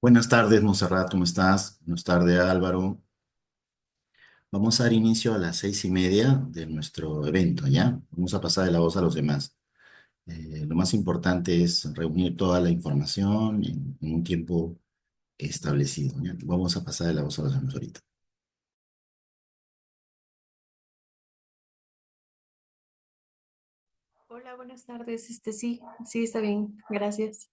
Buenas tardes, Monserrat, ¿cómo estás? Buenas tardes, Álvaro. Vamos a dar inicio a las 6:30 de nuestro evento, ¿ya? Vamos a pasar de la voz a los demás. Lo más importante es reunir toda la información en un tiempo establecido, ¿ya? Vamos a pasar de la voz a los demás ahorita. Hola, buenas tardes. Sí, sí, está bien. Gracias.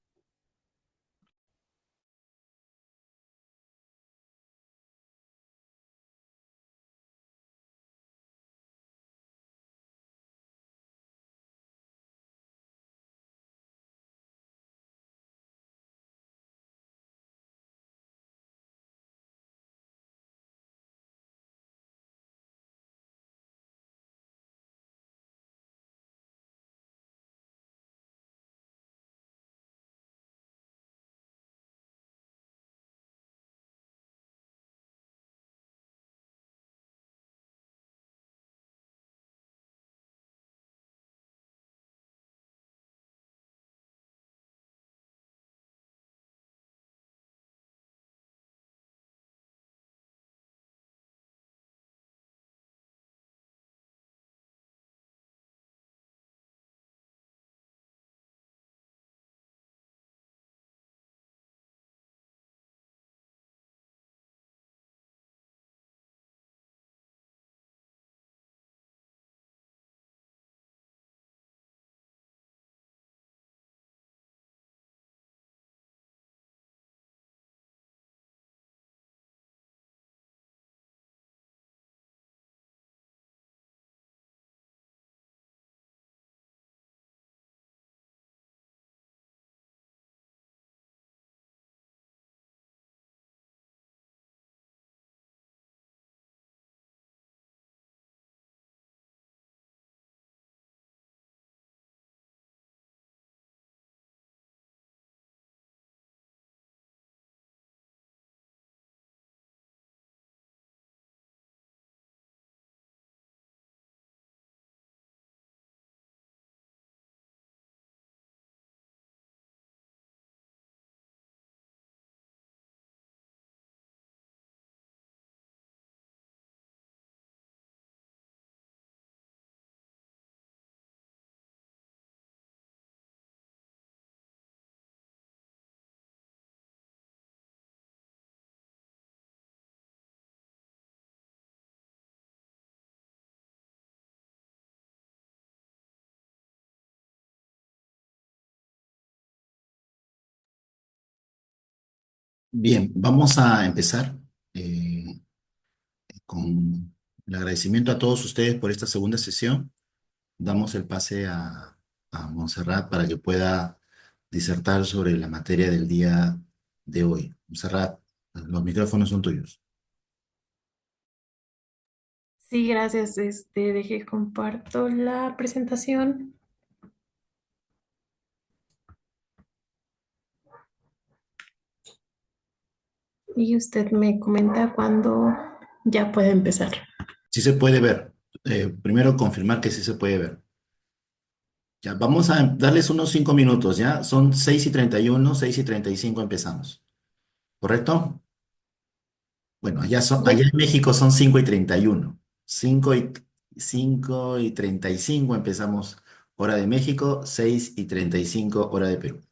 Bien, vamos a empezar eh, con el agradecimiento a todos ustedes por esta segunda sesión. Damos el pase a Montserrat para que pueda disertar sobre la materia del día de hoy. Montserrat, los micrófonos son tuyos. Sí, gracias. Dejé comparto la presentación y usted me comenta cuando ya puede empezar. Sí se puede ver. Primero confirmar que sí se puede ver. Ya, vamos a darles unos 5 minutos, ¿ya? Son 6:31, 6:35 empezamos. ¿Correcto? Bueno, allá ¿Sí? en México son 5:31. 5:35 empezamos hora de México, 6:35 hora de Perú.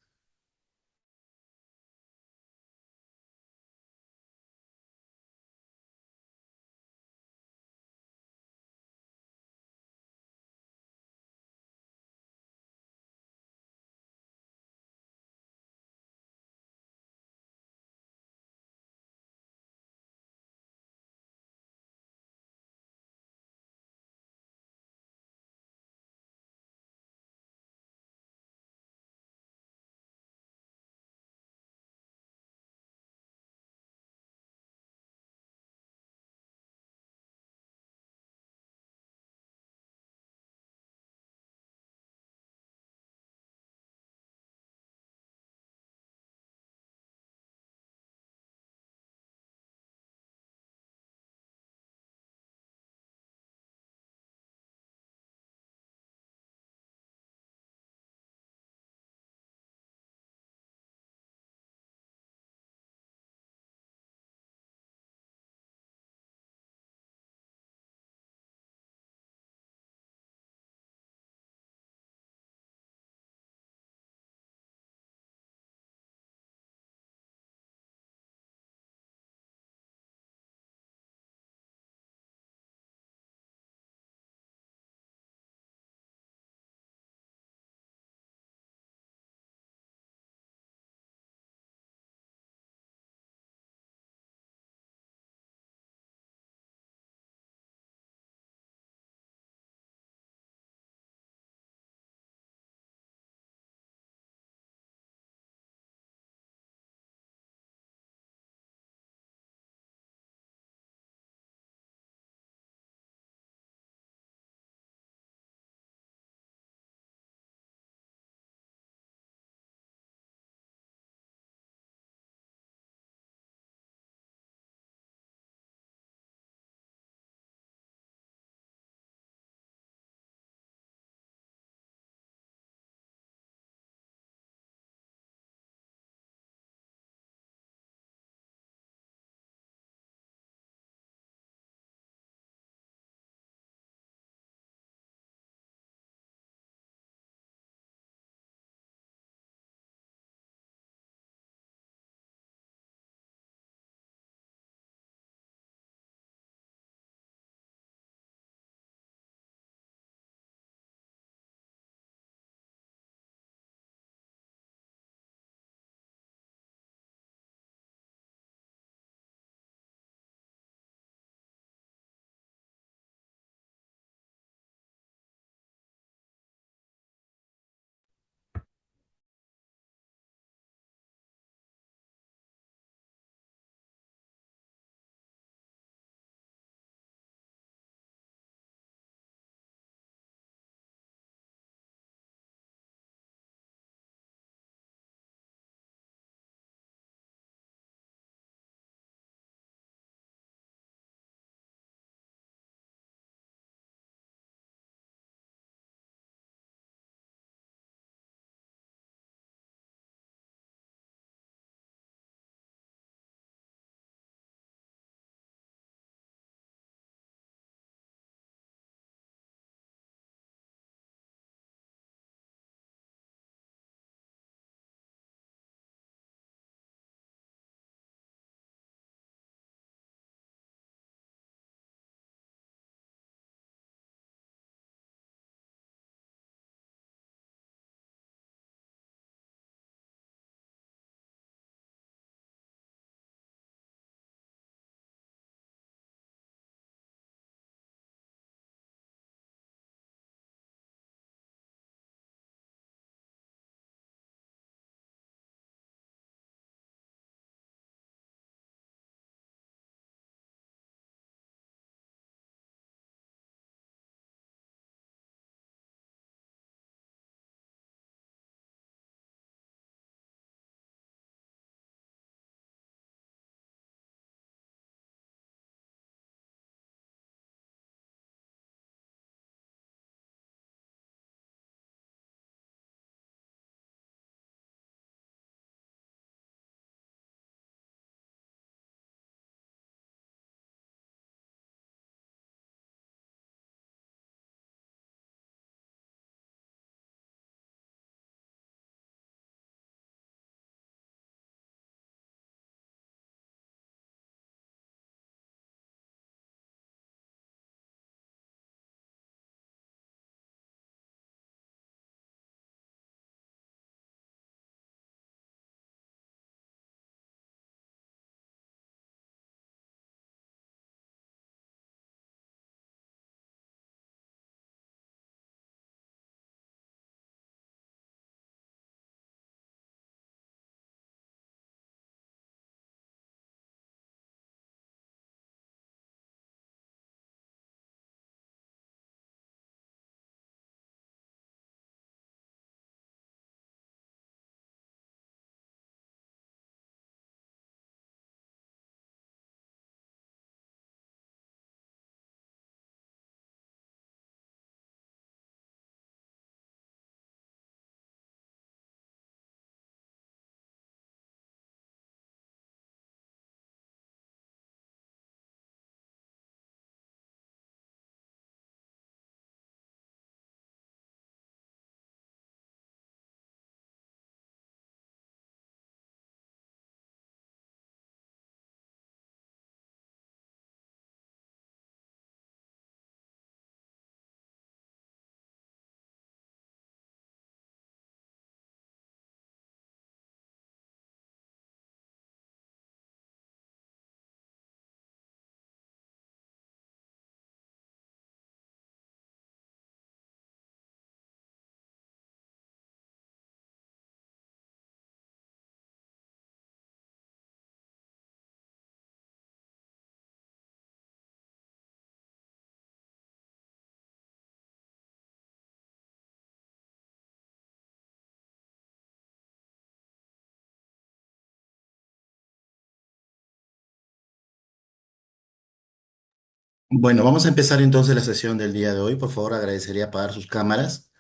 Bueno, vamos a empezar entonces la sesión del día de hoy. Por favor, agradecería apagar sus cámaras.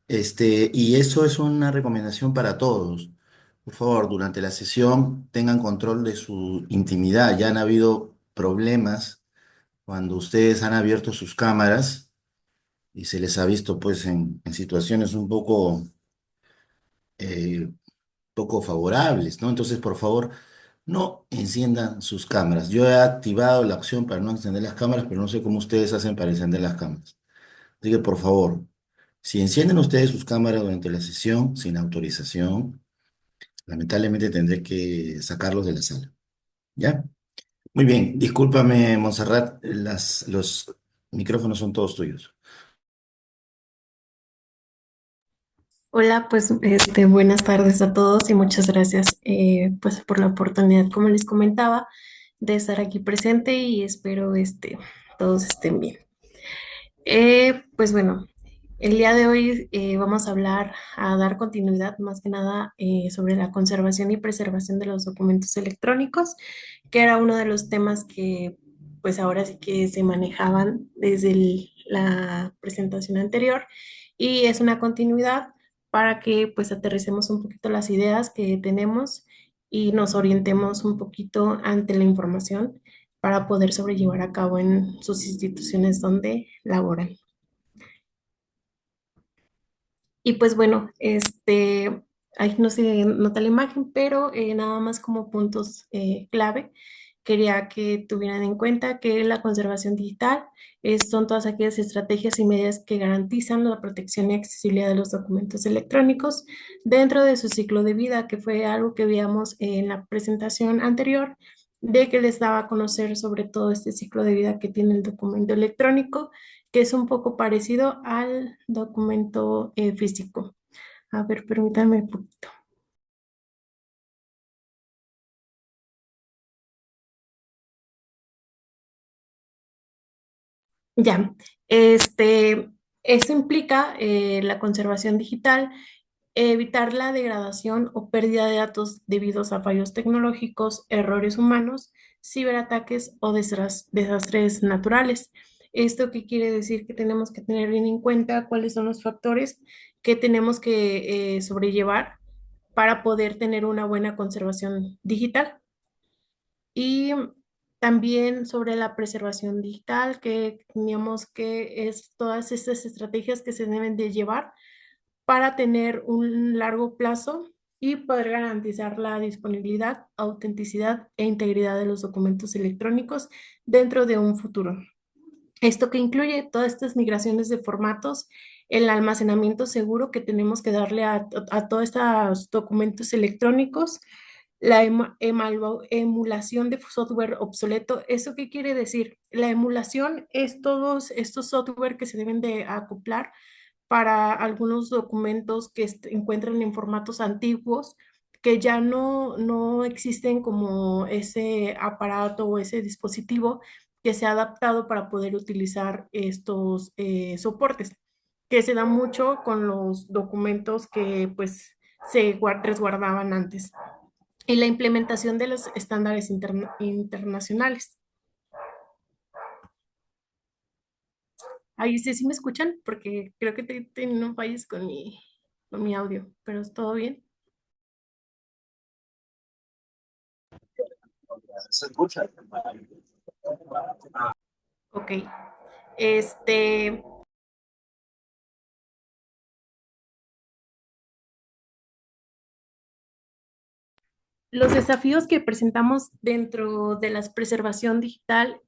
Y eso es una recomendación para todos. Por favor, durante la sesión tengan control de su intimidad. Ya han habido problemas cuando ustedes han abierto sus cámaras y se les ha visto pues en situaciones un poco favorables, ¿no? Entonces, por favor, no enciendan sus cámaras. Yo he activado la opción para no encender las cámaras, pero no sé cómo ustedes hacen para encender las cámaras. Así que, por favor, si encienden ustedes sus cámaras durante la sesión sin autorización, lamentablemente tendré que sacarlos de la sala. ¿Ya? Muy bien, discúlpame, Montserrat, los micrófonos son todos tuyos. Hola, pues buenas tardes a todos y muchas gracias pues por la oportunidad, como les comentaba, de estar aquí presente y espero todos estén bien. Pues bueno, el día de hoy vamos a hablar, a dar continuidad más que nada sobre la conservación y preservación de los documentos electrónicos, que era uno de los temas que pues ahora sí que se manejaban desde la presentación anterior y es una continuidad para que pues aterricemos un poquito las ideas que tenemos y nos orientemos un poquito ante la información para poder sobrellevar a cabo en sus instituciones donde laboran. Y pues bueno, ahí no se nota la imagen, pero nada más como puntos clave, quería que tuvieran en cuenta que la conservación digital son todas aquellas estrategias y medidas que garantizan la protección y accesibilidad de los documentos electrónicos dentro de su ciclo de vida, que fue algo que veíamos en la presentación anterior, de que les daba a conocer sobre todo este ciclo de vida que tiene el documento electrónico, que es un poco parecido al documento físico. A ver, permítanme un poquito. Ya, eso implica la conservación digital, evitar la degradación o pérdida de datos debidos a fallos tecnológicos, errores humanos, ciberataques o desastres naturales. ¿Esto qué quiere decir? Que tenemos que tener bien en cuenta cuáles son los factores que tenemos que sobrellevar para poder tener una buena conservación digital. Y también sobre la preservación digital, que teníamos que es todas estas estrategias que se deben de llevar para tener un largo plazo y poder garantizar la disponibilidad, autenticidad e integridad de los documentos electrónicos dentro de un futuro. Esto que incluye todas estas migraciones de formatos, el almacenamiento seguro que tenemos que darle a todos estos documentos electrónicos, la emulación de software obsoleto. ¿Eso qué quiere decir? La emulación es todos estos software que se deben de acoplar para algunos documentos que encuentran en formatos antiguos que ya no existen como ese aparato o ese dispositivo que se ha adaptado para poder utilizar estos soportes, que se da mucho con los documentos que pues se resguardaban antes y la implementación de los estándares internacionales. Ahí sí, sí me escuchan, porque creo que tengo fallas con mi audio, pero es todo bien. Ok. Este, los desafíos que presentamos dentro de la preservación digital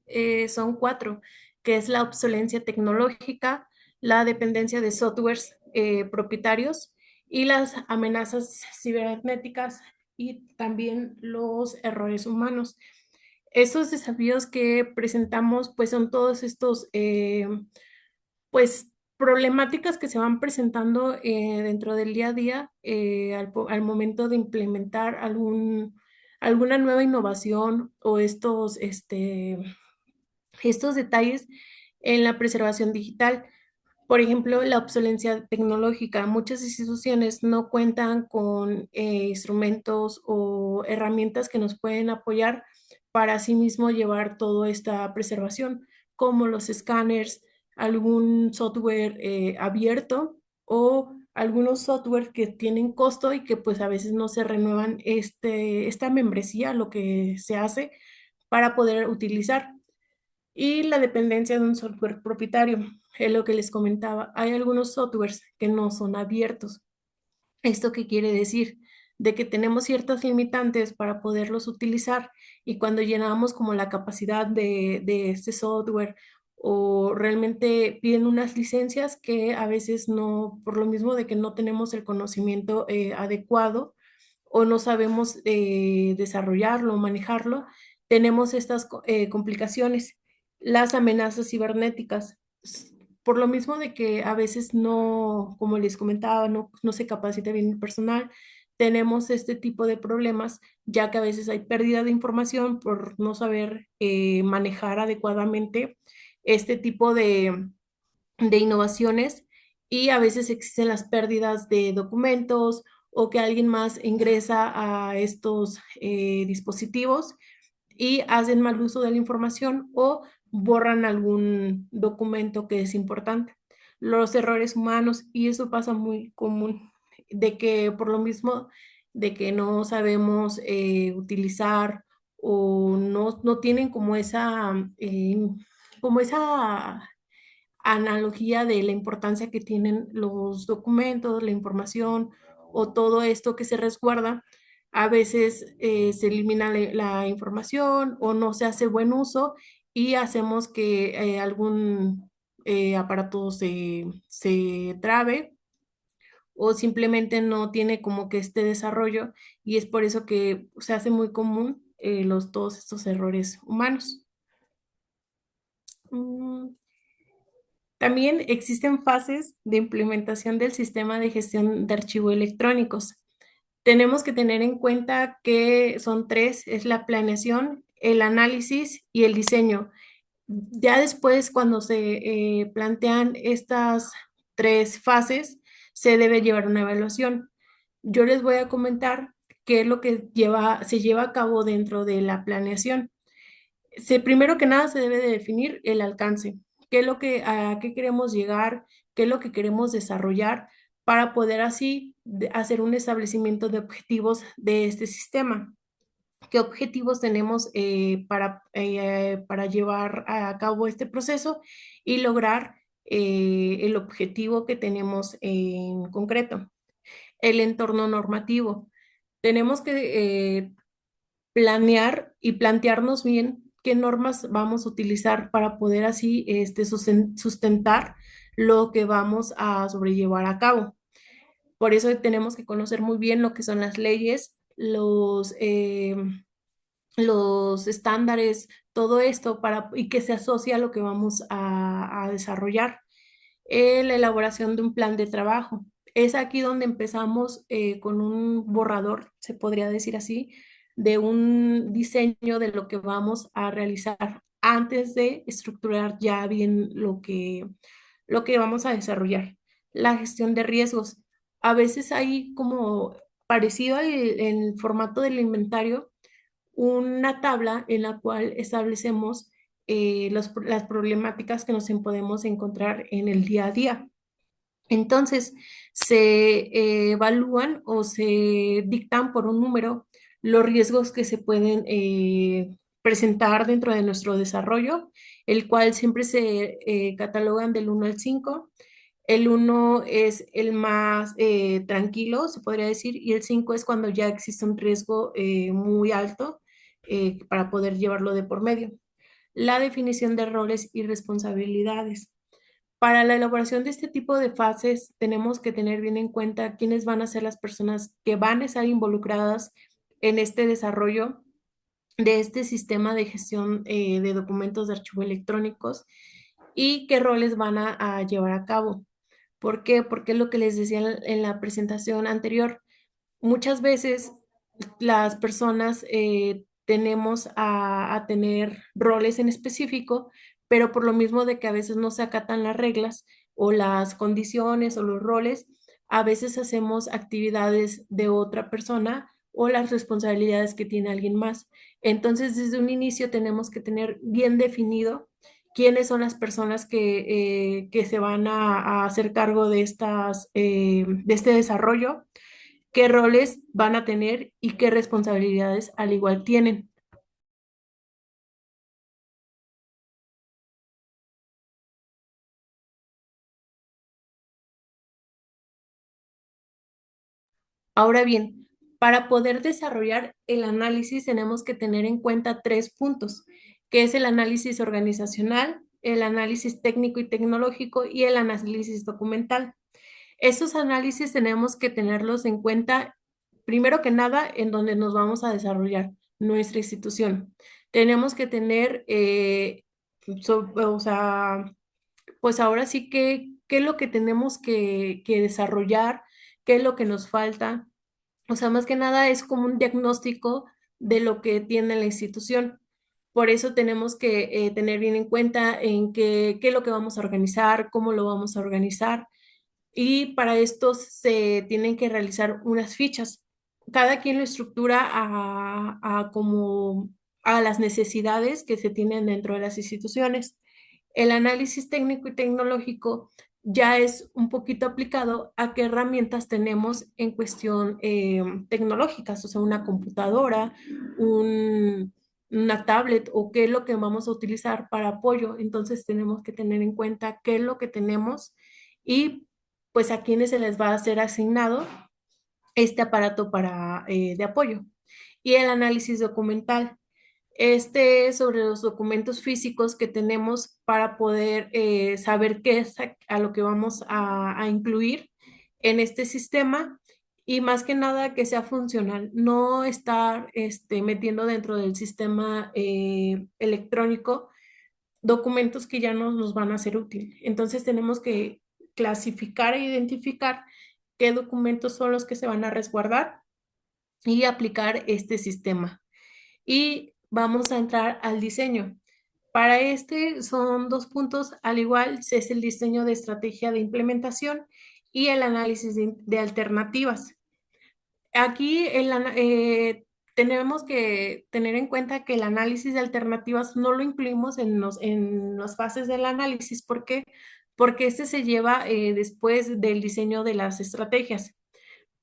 son cuatro, que es la obsolencia tecnológica, la dependencia de softwares propietarios y las amenazas cibernéticas y también los errores humanos. Esos desafíos que presentamos, pues son todos estos pues problemáticas que se van presentando dentro del día a día al momento de implementar alguna nueva innovación o estos detalles en la preservación digital. Por ejemplo, la obsolencia tecnológica. Muchas instituciones no cuentan con instrumentos o herramientas que nos pueden apoyar para asimismo llevar toda esta preservación. como los escáneres, algún software abierto o algunos software que tienen costo y que pues a veces no se renuevan esta membresía, lo que se hace para poder utilizar. Y la dependencia de un software propietario, es lo que les comentaba. Hay algunos softwares que no son abiertos. ¿Esto qué quiere decir? De que tenemos ciertas limitantes para poderlos utilizar y cuando llenamos como la capacidad de este software o realmente piden unas licencias que a veces no, por lo mismo de que no tenemos el conocimiento adecuado o no sabemos desarrollarlo o manejarlo, tenemos estas complicaciones. Las amenazas cibernéticas. Por lo mismo de que a veces no, como les comentaba, no se capacita bien el personal, tenemos este tipo de problemas, ya que a veces hay pérdida de información por no saber manejar adecuadamente este tipo de innovaciones y a veces existen las pérdidas de documentos o que alguien más ingresa a estos dispositivos y hacen mal uso de la información o borran algún documento que es importante. Los errores humanos, y eso pasa muy común, de que por lo mismo de que no sabemos utilizar o no tienen como esa analogía de la importancia que tienen los documentos, la información o todo esto que se resguarda, a veces se elimina la información o no se hace buen uso y hacemos que algún aparato se trabe o simplemente no tiene como que este desarrollo y es por eso que se hace muy común todos estos errores humanos. Mm, También existen fases de implementación del sistema de gestión de archivos electrónicos. Tenemos que tener en cuenta que son tres, es la planeación, el análisis y el diseño. Ya después, cuando se plantean estas tres fases, se debe llevar una evaluación. Yo les voy a comentar qué es lo que se lleva a cabo dentro de la planeación. Primero que nada se debe de definir el alcance, a qué queremos llegar, qué es lo que queremos desarrollar para poder así hacer un establecimiento de objetivos de este sistema. ¿Qué objetivos tenemos para llevar a cabo este proceso y lograr el objetivo que tenemos en concreto? El entorno normativo. Tenemos que planear y plantearnos bien qué normas vamos a utilizar para poder así sustentar lo que vamos a sobrellevar a cabo. Por eso tenemos que conocer muy bien lo que son las leyes, los estándares, todo esto y que se asocia a lo que vamos a desarrollar. La elaboración de un plan de trabajo. Es aquí donde empezamos con un borrador, se podría decir así, de un diseño de lo que vamos a realizar antes de estructurar ya bien lo que vamos a desarrollar. La gestión de riesgos. A veces hay como parecido en el formato del inventario, una tabla en la cual establecemos las problemáticas que nos podemos encontrar en el día a día. Entonces, se evalúan o se dictan por un número los riesgos que se pueden presentar dentro de nuestro desarrollo, el cual siempre se catalogan del 1 al 5. El 1 es el más tranquilo, se podría decir, y el 5 es cuando ya existe un riesgo muy alto para poder llevarlo de por medio. La definición de roles y responsabilidades. Para la elaboración de este tipo de fases, tenemos que tener bien en cuenta quiénes van a ser las personas que van a estar involucradas en este desarrollo de este sistema de gestión de documentos de archivo electrónicos y qué roles van a llevar a cabo. ¿Por qué? Porque es lo que les decía en la presentación anterior. Muchas veces las personas tenemos a tener roles en específico, pero por lo mismo de que a veces no se acatan las reglas o las condiciones o los roles, a veces hacemos actividades de otra persona o las responsabilidades que tiene alguien más. Entonces, desde un inicio tenemos que tener bien definido quiénes son las personas que se van a hacer cargo de este desarrollo, qué roles van a tener y qué responsabilidades al igual tienen. Ahora bien, para poder desarrollar el análisis tenemos que tener en cuenta tres puntos, que es el análisis organizacional, el análisis técnico y tecnológico y el análisis documental. Esos análisis tenemos que tenerlos en cuenta, primero que nada, en donde nos vamos a desarrollar nuestra institución. Tenemos que tener, o sea, pues ahora sí que, qué es lo que tenemos que desarrollar, qué es lo que nos falta. O sea, más que nada es como un diagnóstico de lo que tiene la institución. Por eso tenemos que tener bien en cuenta en qué es lo que vamos a organizar, cómo lo vamos a organizar y para esto se tienen que realizar unas fichas. Cada quien lo estructura a como a las necesidades que se tienen dentro de las instituciones. El análisis técnico y tecnológico ya es un poquito aplicado a qué herramientas tenemos en cuestión tecnológicas, o sea, una computadora, una tablet o qué es lo que vamos a utilizar para apoyo. Entonces tenemos que tener en cuenta qué es lo que tenemos y pues a quiénes se les va a ser asignado este aparato de apoyo. Y el análisis documental. Este es sobre los documentos físicos que tenemos para poder saber qué es a lo que vamos a incluir en este sistema y más que nada que sea funcional, no estar metiendo dentro del sistema electrónico documentos que ya no nos van a ser útiles. Entonces tenemos que clasificar e identificar qué documentos son los que se van a resguardar y aplicar este sistema. Y vamos a entrar al diseño. Para este son dos puntos, al igual es el diseño de estrategia de implementación y el análisis de alternativas. Aquí tenemos que tener en cuenta que el análisis de alternativas no lo incluimos en las fases del análisis. ¿Por qué? Porque este se lleva después del diseño de las estrategias.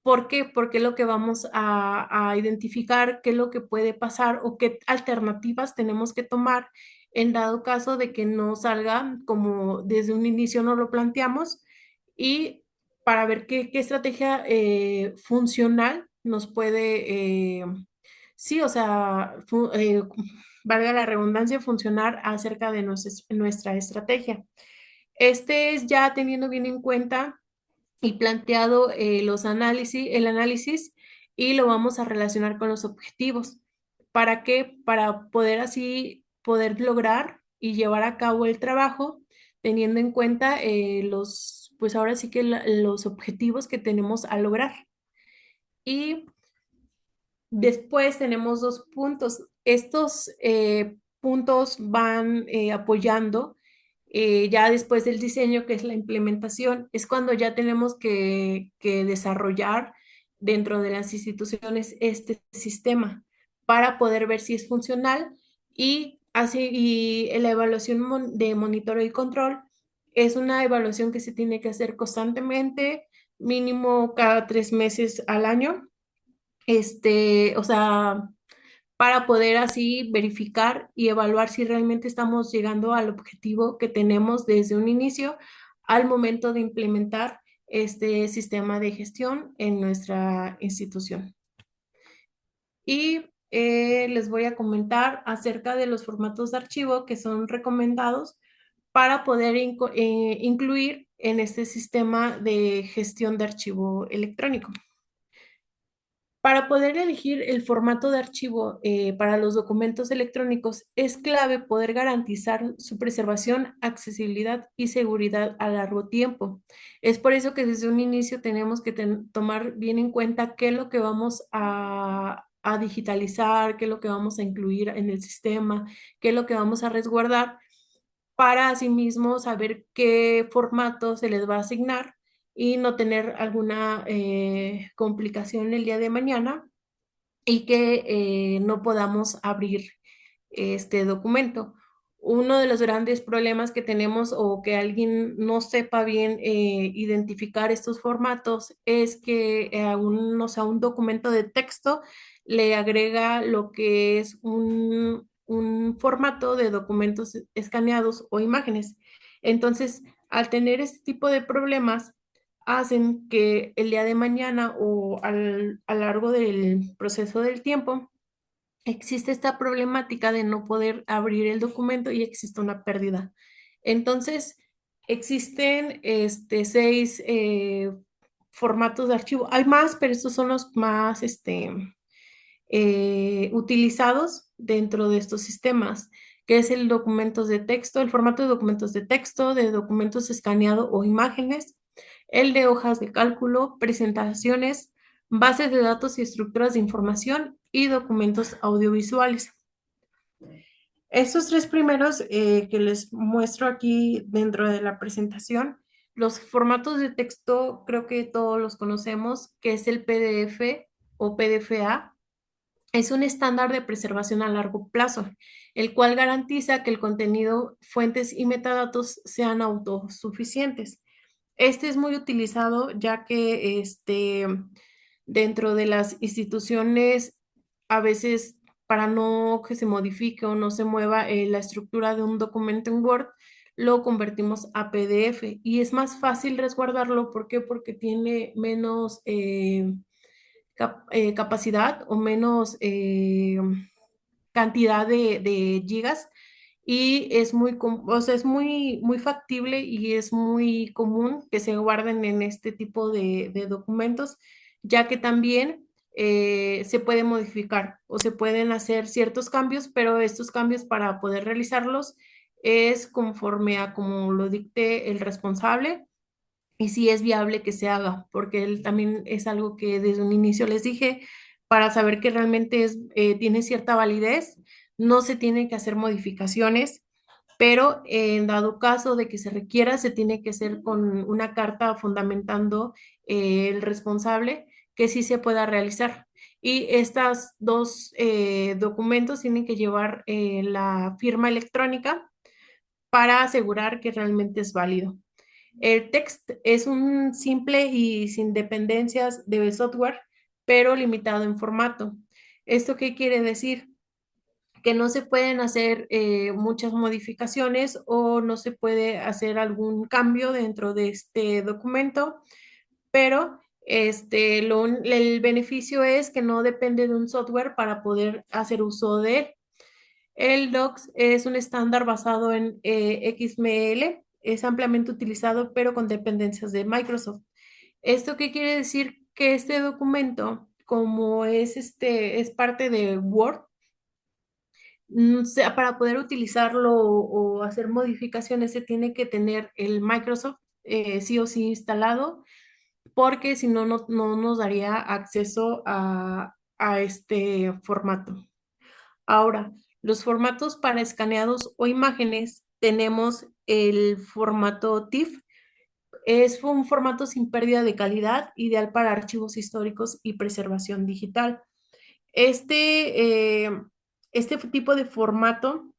¿Por qué? Porque es lo que vamos a identificar, qué es lo que puede pasar o qué alternativas tenemos que tomar en dado caso de que no salga como desde un inicio no lo planteamos y para ver qué estrategia funcional nos puede, sí, o sea, valga la redundancia, funcionar acerca de nuestra estrategia. Este es ya teniendo bien en cuenta y planteado el análisis y lo vamos a relacionar con los objetivos. ¿Para qué? Para poder así poder lograr y llevar a cabo el trabajo teniendo en cuenta pues ahora sí que los objetivos que tenemos a lograr. Y después tenemos dos puntos. Estos puntos van apoyando ya después del diseño, que es la implementación, es cuando ya tenemos que desarrollar dentro de las instituciones este sistema para poder ver si es funcional y así y la evaluación de monitoreo y control es una evaluación que se tiene que hacer constantemente, mínimo cada 3 meses al año o sea, para poder así verificar y evaluar si realmente estamos llegando al objetivo que tenemos desde un inicio al momento de implementar este sistema de gestión en nuestra institución. Y les voy a comentar acerca de los formatos de archivo que son recomendados para poder incluir en este sistema de gestión de archivo electrónico. Para poder elegir el formato de archivo para los documentos electrónicos, es clave poder garantizar su preservación, accesibilidad y seguridad a largo tiempo. Es por eso que desde un inicio tenemos que tomar bien en cuenta qué es lo que vamos a digitalizar, qué es lo que vamos a incluir en el sistema, qué es lo que vamos a resguardar para asimismo saber qué formato se les va a asignar y no tener alguna complicación el día de mañana y que no podamos abrir este documento. Uno de los grandes problemas que tenemos o que alguien no sepa bien identificar estos formatos es que o sea, un documento de texto le agrega lo que es un formato de documentos escaneados o imágenes. Entonces, al tener este tipo de problemas, hacen que el día de mañana o a lo largo del proceso del tiempo, existe esta problemática de no poder abrir el documento y existe una pérdida. Entonces, existen seis formatos de archivo. Hay más, pero estos son los más utilizados dentro de estos sistemas, que es el documentos de texto, el formato de documentos de texto, de documentos escaneados o imágenes, el de hojas de cálculo, presentaciones, bases de datos y estructuras de información y documentos audiovisuales. Estos tres primeros que les muestro aquí dentro de la presentación, los formatos de texto creo que todos los conocemos, que es el PDF o PDFA. Es un estándar de preservación a largo plazo, el cual garantiza que el contenido, fuentes y metadatos sean autosuficientes. Este es muy utilizado ya que dentro de las instituciones, a veces para no que se modifique o no se mueva la estructura de un documento en Word, lo convertimos a PDF y es más fácil resguardarlo. ¿Por qué? Porque tiene menos capacidad o menos cantidad de gigas y es o sea, es muy factible y es muy común que se guarden en este tipo de documentos, ya que también se puede modificar o se pueden hacer ciertos cambios, pero estos cambios para poder realizarlos es conforme a como lo dicte el responsable y si es viable que se haga, porque él también es algo que desde un inicio les dije, para saber que realmente tiene cierta validez, no se tienen que hacer modificaciones, pero en dado caso de que se requiera, se tiene que hacer con una carta fundamentando el responsable que sí se pueda realizar. Y estas dos documentos tienen que llevar la firma electrónica para asegurar que realmente es válido. El text es un simple y sin dependencias de software, pero limitado en formato. ¿Esto qué quiere decir? Que no se pueden hacer muchas modificaciones o no se puede hacer algún cambio dentro de este documento, pero el beneficio es que no depende de un software para poder hacer uso de él. El Docs es un estándar basado en XML, es ampliamente utilizado, pero con dependencias de Microsoft. ¿Esto qué quiere decir? Que este documento, como es parte de Word, sea, para poder utilizarlo o hacer modificaciones se tiene que tener el Microsoft sí o sí instalado, porque si no, no nos daría acceso a este formato. Ahora, los formatos para escaneados o imágenes, tenemos el formato TIFF. Es un formato sin pérdida de calidad, ideal para archivos históricos y preservación digital. Este, eh, este tipo de formato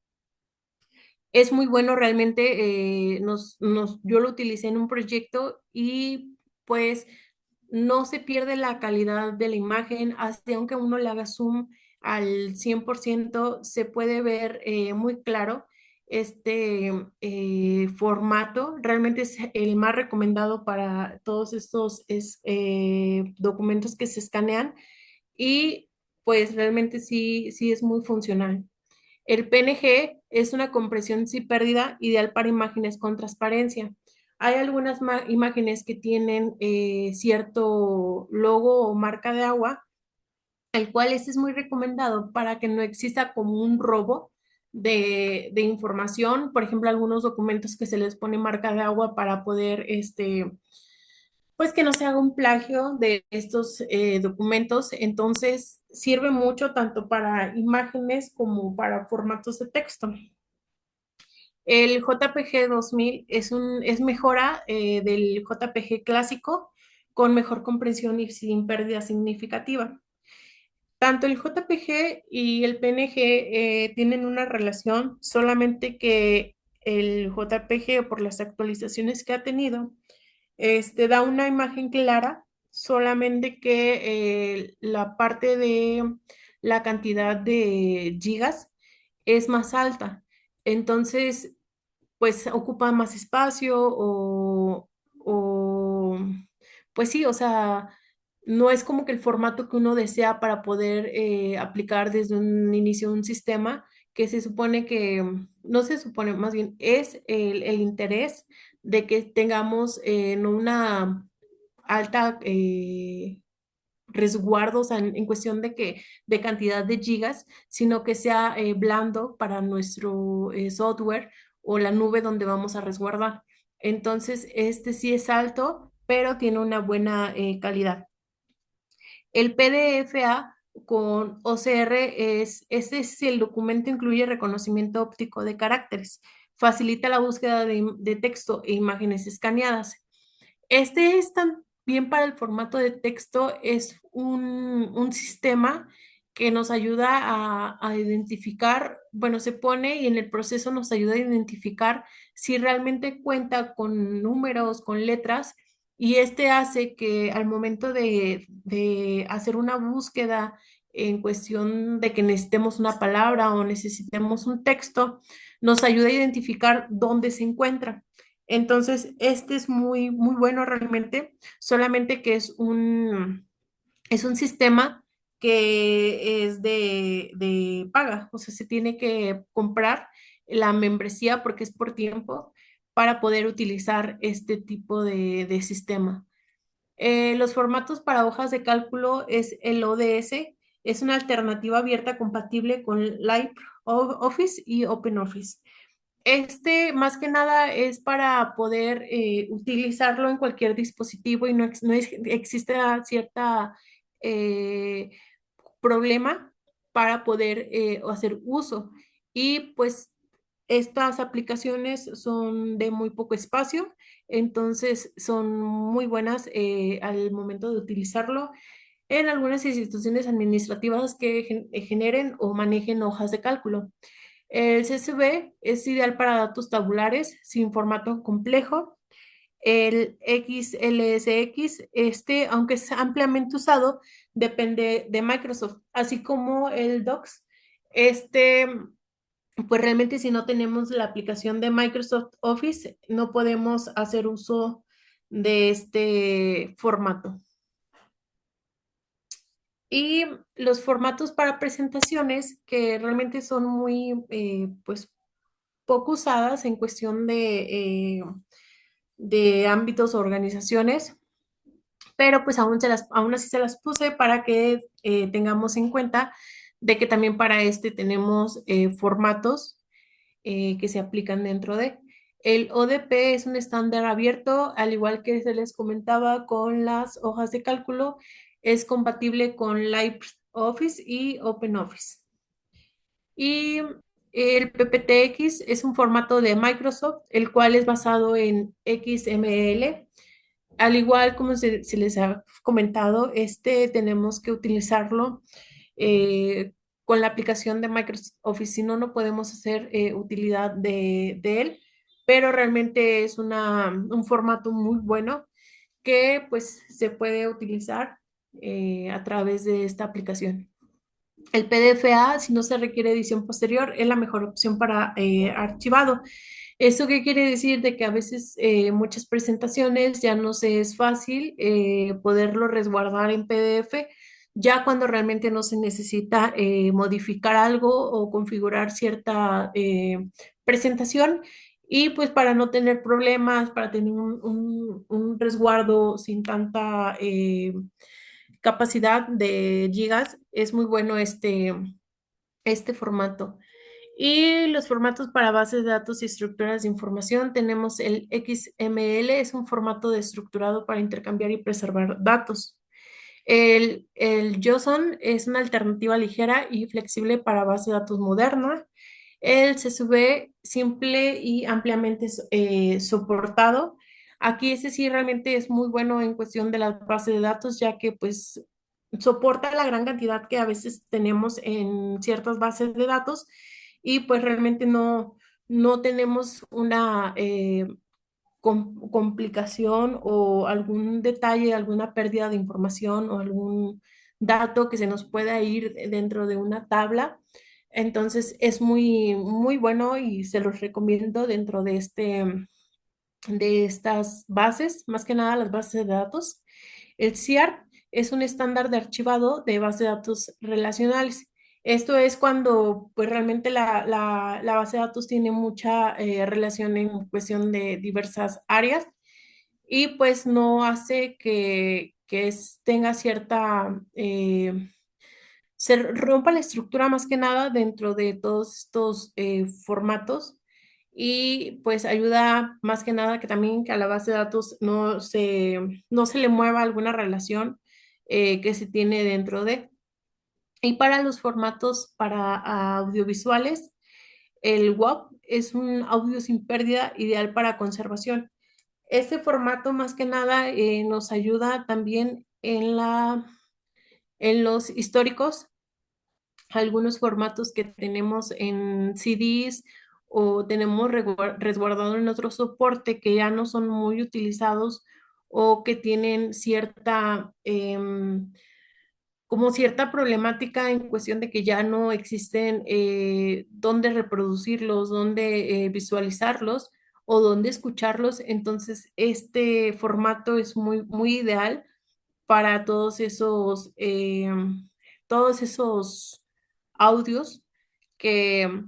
es muy bueno realmente. Yo lo utilicé en un proyecto y pues no se pierde la calidad de la imagen, así aunque uno le haga zoom al 100%, se puede ver muy claro este formato. Realmente es el más recomendado para todos estos documentos que se escanean y pues realmente sí, sí es muy funcional. El PNG es una compresión sin pérdida, ideal para imágenes con transparencia. Hay algunas imágenes que tienen cierto logo o marca de agua, el cual este es muy recomendado para que no exista como un robo de información. Por ejemplo, algunos documentos que se les pone marca de agua para poder pues que no se haga un plagio de estos documentos. Entonces, sirve mucho tanto para imágenes como para formatos de texto. El JPG 2000 es mejora del JPG clásico con mejor comprensión y sin pérdida significativa. Tanto el JPG y el PNG tienen una relación, solamente que el JPG, por las actualizaciones que ha tenido, da una imagen clara, solamente que la parte de la cantidad de gigas es más alta. Entonces, pues ocupa más espacio o pues sí, o sea, no es como que el formato que uno desea para poder aplicar desde un inicio un sistema que se supone que, no se supone, más bien es el interés de que tengamos no una alta resguardo, o sea, en cuestión de que de cantidad de gigas, sino que sea blando para nuestro software o la nube donde vamos a resguardar. Entonces, este sí es alto, pero tiene una buena calidad. El PDF-A con OCR este es el documento incluye reconocimiento óptico de caracteres, facilita la búsqueda de texto e imágenes escaneadas. Este es también para el formato de texto, es un sistema que nos ayuda a identificar, bueno, se pone y en el proceso nos ayuda a identificar si realmente cuenta con números, con letras, y este hace que al momento de hacer una búsqueda en cuestión de que necesitemos una palabra o necesitemos un texto, nos ayuda a identificar dónde se encuentra. Entonces, este es muy, muy bueno realmente, solamente que es un sistema que es de paga, o sea, se tiene que comprar la membresía porque es por tiempo para poder utilizar este tipo de sistema. Los formatos para hojas de cálculo es el ODS, es una alternativa abierta compatible con LibreOffice y OpenOffice. Más que nada es para poder utilizarlo en cualquier dispositivo y no existe cierta eh, problema para poder hacer uso. Y pues estas aplicaciones son de muy poco espacio, entonces son muy buenas al momento de utilizarlo en algunas instituciones administrativas que generen o manejen hojas de cálculo. El CSV es ideal para datos tabulares sin formato complejo. El XLSX, aunque es ampliamente usado, depende de Microsoft, así como el Docs. Este, pues realmente si no tenemos la aplicación de Microsoft Office, no podemos hacer uso de este formato. Y los formatos para presentaciones, que realmente son muy, pues, poco usadas en cuestión de ámbitos o organizaciones, pero pues aún así se las puse para que tengamos en cuenta de que también para este tenemos formatos que se aplican dentro de. El ODP es un estándar abierto, al igual que se les comentaba con las hojas de cálculo, es compatible con LibreOffice y OpenOffice. Y el PPTX es un formato de Microsoft, el cual es basado en XML. Al igual como se les ha comentado, tenemos que utilizarlo eh, con la aplicación de Microsoft Office, si no, no podemos hacer utilidad de él, pero realmente es un formato muy bueno que pues se puede utilizar a través de esta aplicación. El PDF-A, si no se requiere edición posterior, es la mejor opción para archivado. ¿Eso qué quiere decir? De que a veces muchas presentaciones ya no se es fácil poderlo resguardar en PDF, ya cuando realmente no se necesita modificar algo o configurar cierta presentación. Y pues para no tener problemas, para tener un resguardo sin tanta capacidad de gigas, es muy bueno este formato. Y los formatos para bases de datos y estructuras de información, tenemos el XML, es un formato de estructurado para intercambiar y preservar datos. El JSON es una alternativa ligera y flexible para base de datos moderna. El CSV simple y ampliamente soportado. Aquí ese sí realmente es muy bueno en cuestión de la base de datos, ya que pues soporta la gran cantidad que a veces tenemos en ciertas bases de datos y pues realmente no tenemos una complicación o algún detalle, alguna pérdida de información o algún dato que se nos pueda ir dentro de una tabla. Entonces es muy bueno y se los recomiendo dentro de de estas bases, más que nada las bases de datos. El CIAR es un estándar de archivado de base de datos relacionales. Esto es cuando pues realmente la base de datos tiene mucha relación en cuestión de diversas áreas y pues no hace tenga cierta se rompa la estructura más que nada dentro de todos estos formatos y pues ayuda más que nada que también que a la base de datos no se le mueva alguna relación que se tiene dentro de. Y para los formatos para audiovisuales, el WAV es un audio sin pérdida ideal para conservación. Este formato más que nada nos ayuda también en los históricos algunos formatos que tenemos en CDs o tenemos resguardado en otro soporte que ya no son muy utilizados o que tienen como cierta problemática en cuestión de que ya no existen dónde reproducirlos, dónde visualizarlos o dónde escucharlos. Entonces, este formato es muy ideal para todos esos audios que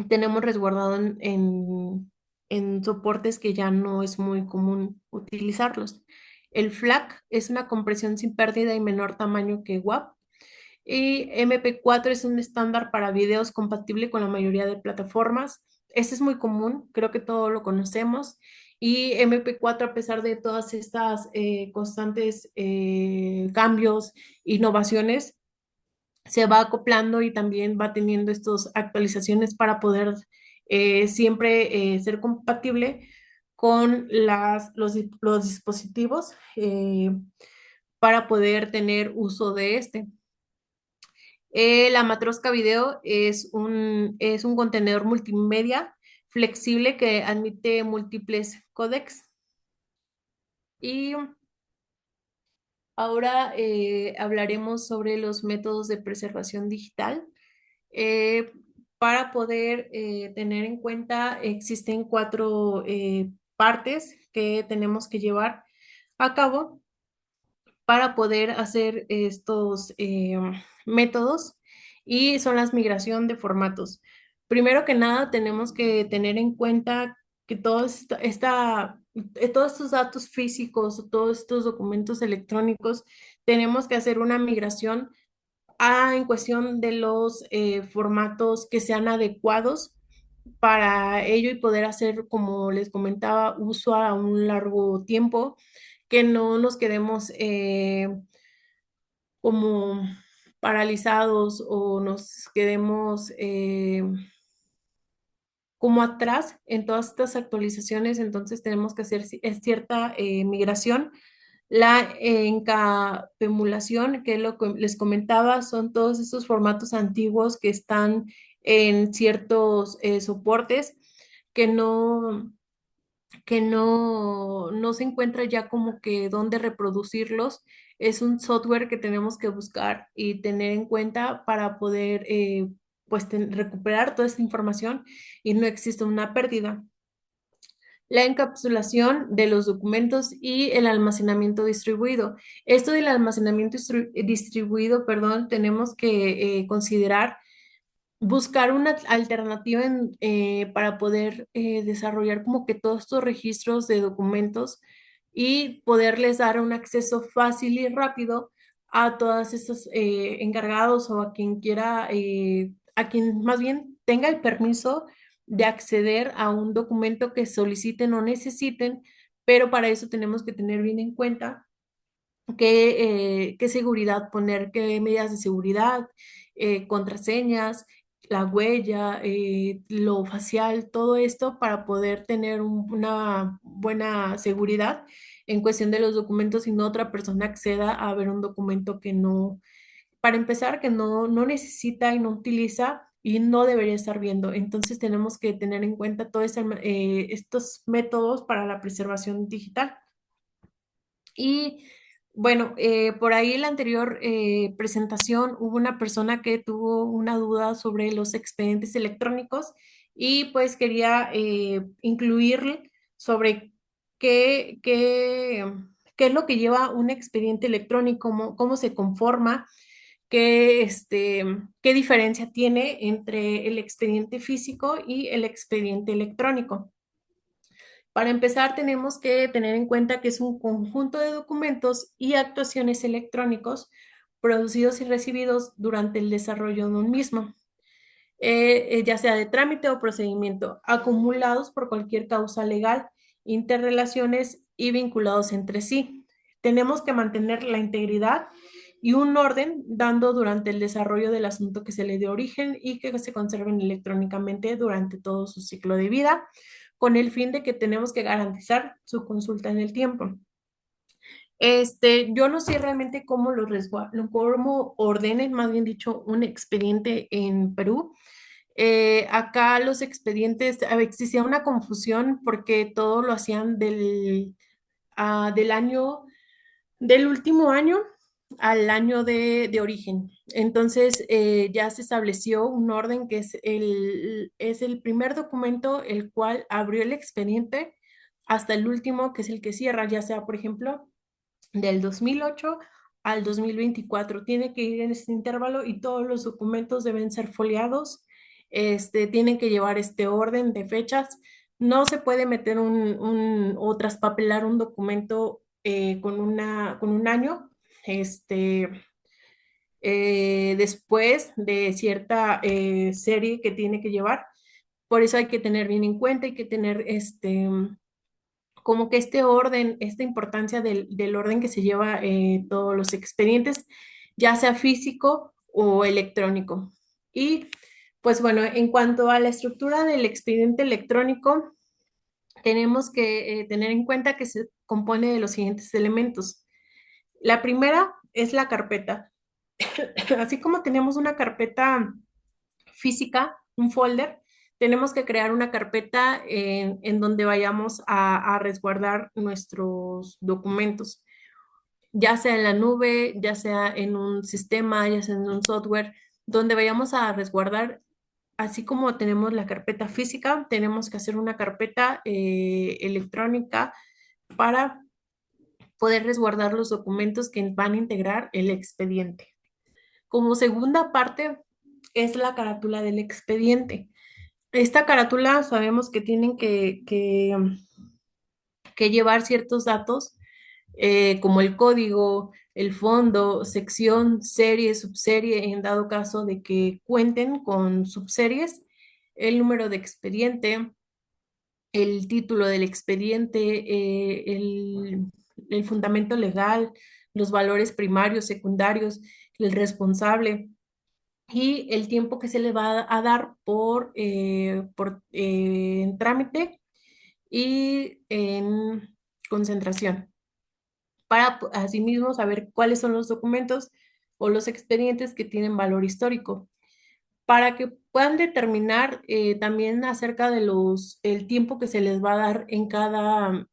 tenemos resguardado en soportes que ya no es muy común utilizarlos. El FLAC es una compresión sin pérdida y menor tamaño que WAV. Y MP4 es un estándar para videos compatible con la mayoría de plataformas. Este es muy común, creo que todos lo conocemos. Y MP4, a pesar de todas estas constantes cambios, innovaciones, se va acoplando y también va teniendo estas actualizaciones para poder siempre ser compatible con los dispositivos para poder tener uso de este. La Matroska Video es un contenedor multimedia flexible que admite múltiples códecs. Y ahora hablaremos sobre los métodos de preservación digital. Eh, para poder tener en cuenta, existen cuatro partes que tenemos que llevar a cabo para poder hacer estos métodos y son las migración de formatos. Primero que nada, tenemos que tener en cuenta que todos estos datos físicos o todos estos documentos electrónicos, tenemos que hacer una migración en cuestión de los formatos que sean adecuados para ello y poder hacer, como les comentaba, uso a un largo tiempo, que no nos quedemos como paralizados o nos quedemos como atrás en todas estas actualizaciones, entonces tenemos que hacer cierta migración. La encapemulación, que es lo que les comentaba, son todos estos formatos antiguos que están en ciertos soportes que no se encuentra ya como que dónde reproducirlos. Es un software que tenemos que buscar y tener en cuenta para poder pues recuperar toda esta información y no existe una pérdida. La encapsulación de los documentos y el almacenamiento distribuido. Esto del almacenamiento distribuido, perdón, tenemos que considerar buscar una alternativa para poder desarrollar como que todos estos registros de documentos y poderles dar un acceso fácil y rápido a todos estos encargados o a quien quiera, a quien más bien tenga el permiso de acceder a un documento que soliciten o necesiten, pero para eso tenemos que tener bien en cuenta qué seguridad poner, qué medidas de seguridad, contraseñas, la huella, lo facial, todo esto para poder tener una buena seguridad en cuestión de los documentos y no otra persona acceda a ver un documento que no, para empezar, que no necesita y no utiliza y no debería estar viendo. Entonces tenemos que tener en cuenta todos estos métodos para la preservación digital. Y bueno, por ahí en la anterior presentación hubo una persona que tuvo una duda sobre los expedientes electrónicos y pues quería incluir sobre qué, qué, qué es lo que lleva un expediente electrónico, cómo se conforma, qué diferencia tiene entre el expediente físico y el expediente electrónico. Para empezar, tenemos que tener en cuenta que es un conjunto de documentos y actuaciones electrónicos producidos y recibidos durante el desarrollo de un mismo, ya sea de trámite o procedimiento, acumulados por cualquier causa legal, interrelaciones y vinculados entre sí. Tenemos que mantener la integridad y un orden dando durante el desarrollo del asunto que se le dio origen y que se conserven electrónicamente durante todo su ciclo de vida, con el fin de que tenemos que garantizar su consulta en el tiempo. Yo no sé realmente cómo cómo ordenen, más bien dicho, un expediente en Perú. Acá los expedientes, existía una confusión porque todo lo hacían del año del último año al año de origen. Entonces, ya se estableció un orden que es el primer documento el cual abrió el expediente hasta el último, que es el que cierra, ya sea, por ejemplo, del 2008 al 2024. Tiene que ir en este intervalo y todos los documentos deben ser foliados. Tienen que llevar este orden de fechas. No se puede meter o traspapelar un documento con un año, este, después de cierta serie que tiene que llevar. Por eso hay que tener bien en cuenta, hay que tener como que este orden, esta importancia del orden que se lleva todos los expedientes, ya sea físico o electrónico. Y pues bueno, en cuanto a la estructura del expediente electrónico, tenemos que tener en cuenta que se compone de los siguientes elementos. La primera es la carpeta. Así como tenemos una carpeta física, un folder, tenemos que crear una carpeta en donde vayamos a resguardar nuestros documentos, ya sea en la nube, ya sea en un sistema, ya sea en un software, donde vayamos a resguardar. Así como tenemos la carpeta física, tenemos que hacer una carpeta electrónica para poder resguardar los documentos que van a integrar el expediente. Como segunda parte es la carátula del expediente. Esta carátula sabemos que tienen que llevar ciertos datos como el código, el fondo, sección, serie, subserie, en dado caso de que cuenten con subseries, el número de expediente, el título del expediente, el fundamento legal, los valores primarios, secundarios, el responsable y el tiempo que se le va a dar por en trámite y en concentración, para asimismo saber cuáles son los documentos o los expedientes que tienen valor histórico, para que puedan determinar también acerca de el tiempo que se les va a dar en cada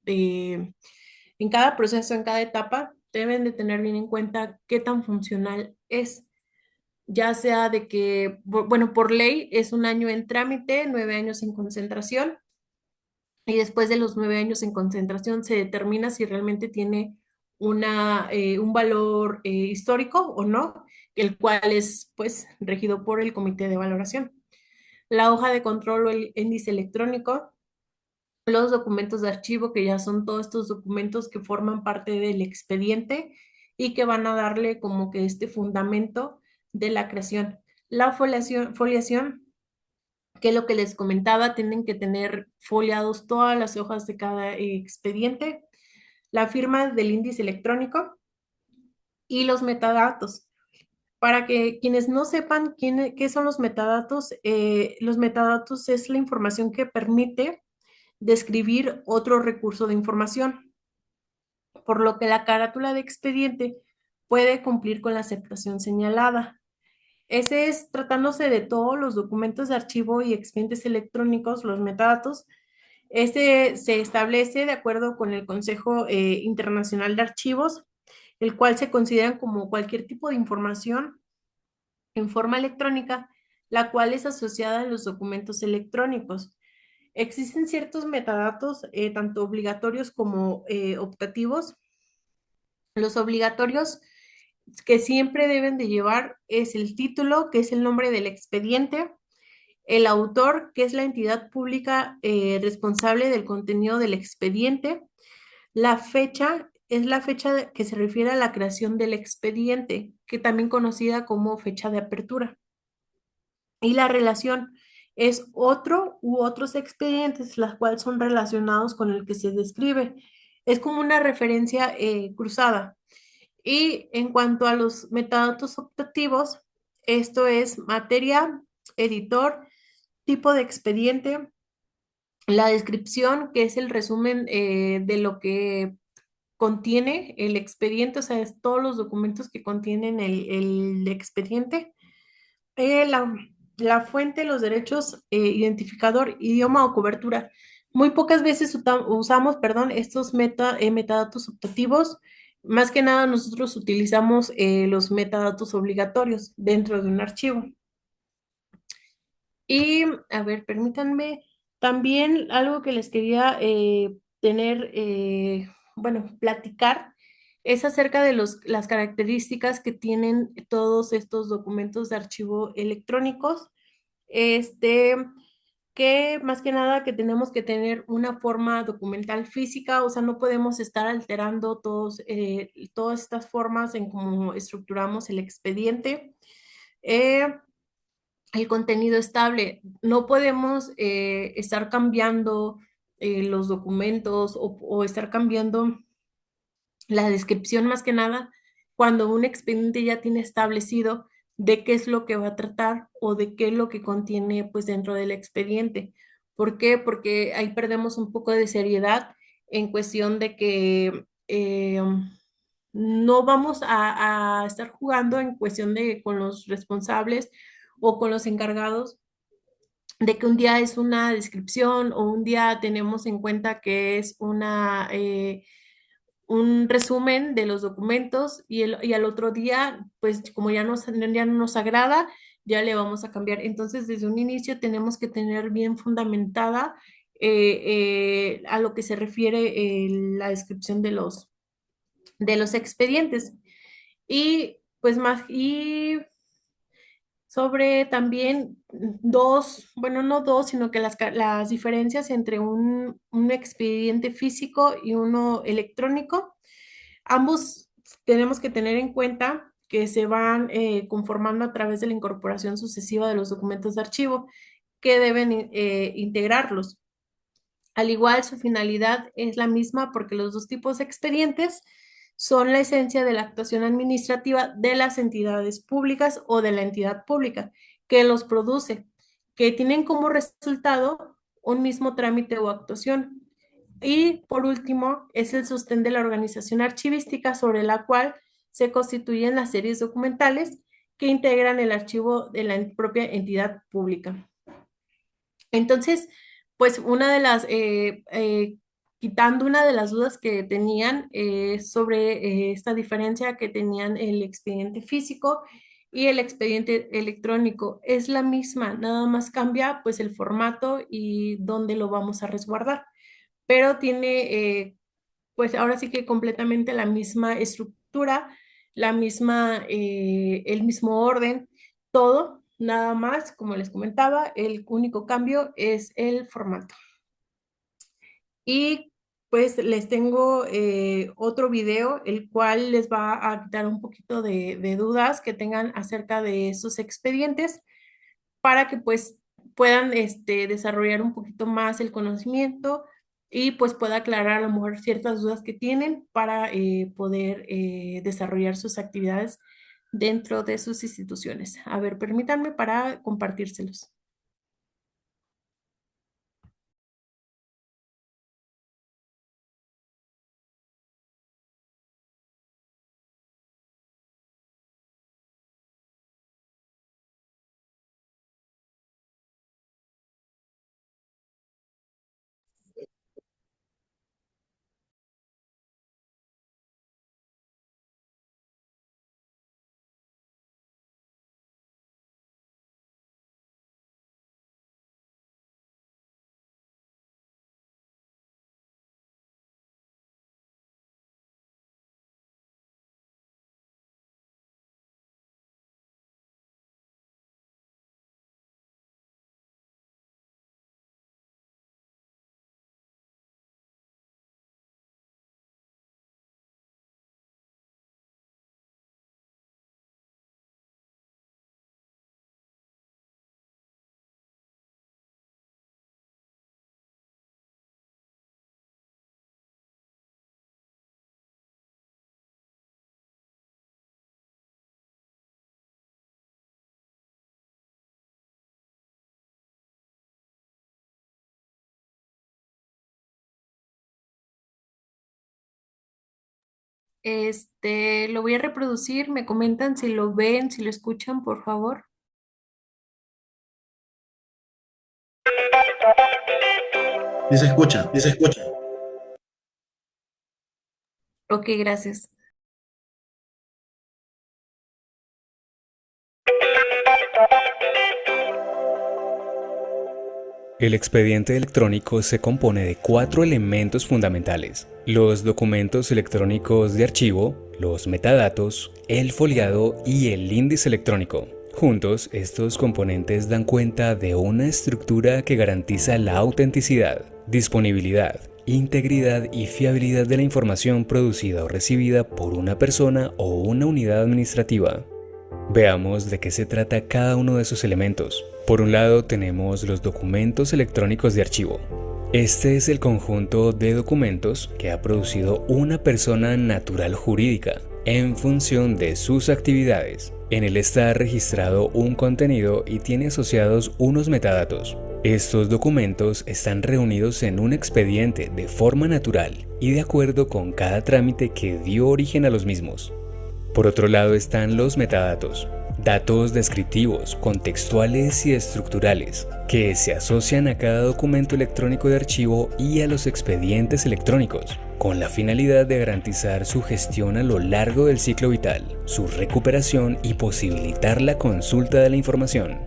proceso, en cada etapa, deben de tener bien en cuenta qué tan funcional es, ya sea de que, bueno, por ley es un año en trámite, 9 años en concentración, y después de los 9 años en concentración se determina si realmente tiene un valor histórico o no, el cual es pues regido por el comité de valoración. La hoja de control o el índice electrónico, los documentos de archivo, que ya son todos estos documentos que forman parte del expediente y que van a darle como que este fundamento de la creación. La foliación, que es lo que les comentaba, tienen que tener foliados todas las hojas de cada expediente, la firma del índice electrónico y los metadatos. Para que quienes no sepan qué son los metadatos es la información que permite describir otro recurso de información. por lo que la carátula de expediente puede cumplir con la aceptación señalada. Ese es tratándose de todos los documentos de archivo y expedientes electrónicos, los metadatos. Este se establece de acuerdo con el Consejo Internacional de Archivos, el cual se considera como cualquier tipo de información en forma electrónica, la cual es asociada a los documentos electrónicos. Existen ciertos metadatos, tanto obligatorios como optativos. Los obligatorios que siempre deben de llevar es el título, que es el nombre del expediente, el autor, que es la entidad pública responsable del contenido del expediente, la fecha es la fecha que se refiere a la creación del expediente, que también conocida como fecha de apertura. Y la relación es otro u otros expedientes, las cuales son relacionados con el que se describe. Es como una referencia cruzada. Y en cuanto a los metadatos optativos, esto es materia, editor, tipo de expediente, la descripción, que es el resumen de lo que contiene el expediente, o sea, es todos los documentos que contienen el expediente, la, la fuente, los derechos, identificador, idioma o cobertura. Muy pocas veces usamos, perdón, estos metadatos optativos. Más que nada nosotros utilizamos los metadatos obligatorios dentro de un archivo. Y, a ver, permítanme, también algo que les quería bueno, platicar, es acerca de las características que tienen todos estos documentos de archivo electrónicos. Este, que más que nada que tenemos que tener una forma documental física, o sea, no podemos estar alterando todas estas formas en cómo estructuramos el expediente. Eh, el contenido estable. No podemos estar cambiando los documentos o estar cambiando la descripción más que nada cuando un expediente ya tiene establecido de qué es lo que va a tratar o de qué es lo que contiene pues dentro del expediente. ¿Por qué? Porque ahí perdemos un poco de seriedad en cuestión de que no vamos a estar jugando en cuestión de con los responsables o con los encargados de que un día es una descripción o un día tenemos en cuenta que es un resumen de los documentos y al otro día, pues como ya no nos agrada, ya le vamos a cambiar. Entonces, desde un inicio tenemos que tener bien fundamentada a lo que se refiere la descripción de los expedientes. Y pues más, y sobre también dos, bueno, no dos, sino que las diferencias entre un expediente físico y uno electrónico. Ambos tenemos que tener en cuenta que se van conformando a través de la incorporación sucesiva de los documentos de archivo que deben integrarlos. Al igual, su finalidad es la misma porque los dos tipos de expedientes son la esencia de la actuación administrativa de las entidades públicas o de la entidad pública que los produce, que tienen como resultado un mismo trámite o actuación. Y por último, es el sostén de la organización archivística sobre la cual se constituyen las series documentales que integran el archivo de la propia entidad pública. Entonces, pues quitando una de las dudas que tenían sobre esta diferencia que tenían el expediente físico y el expediente electrónico, es la misma, nada más cambia pues el formato y dónde lo vamos a resguardar, pero tiene pues ahora sí que completamente la misma estructura, el mismo orden, todo, nada más, como les comentaba, el único cambio es el formato. Y pues les tengo otro video, el cual les va a quitar un poquito de dudas que tengan acerca de esos expedientes para que pues puedan desarrollar un poquito más el conocimiento y pues pueda aclarar a lo mejor ciertas dudas que tienen para poder desarrollar sus actividades dentro de sus instituciones. A ver, permítanme para compartírselos. Lo voy a reproducir, me comentan si lo ven, si lo escuchan, por favor. Sí se escucha. Sí se escucha. Ok, gracias. El expediente electrónico se compone de cuatro elementos fundamentales: los documentos electrónicos de archivo, los metadatos, el foliado y el índice electrónico. Juntos, estos componentes dan cuenta de una estructura que garantiza la autenticidad, disponibilidad, integridad y fiabilidad de la información producida o recibida por una persona o una unidad administrativa. Veamos de qué se trata cada uno de esos elementos. Por un lado tenemos los documentos electrónicos de archivo. Este es el conjunto de documentos que ha producido una persona natural jurídica en función de sus actividades. En él está registrado un contenido y tiene asociados unos metadatos. Estos documentos están reunidos en un expediente de forma natural y de acuerdo con cada trámite que dio origen a los mismos. Por otro lado están los metadatos, datos descriptivos, contextuales y estructurales, que se asocian a cada documento electrónico de archivo y a los expedientes electrónicos, con la finalidad de garantizar su gestión a lo largo del ciclo vital, su recuperación y posibilitar la consulta de la información.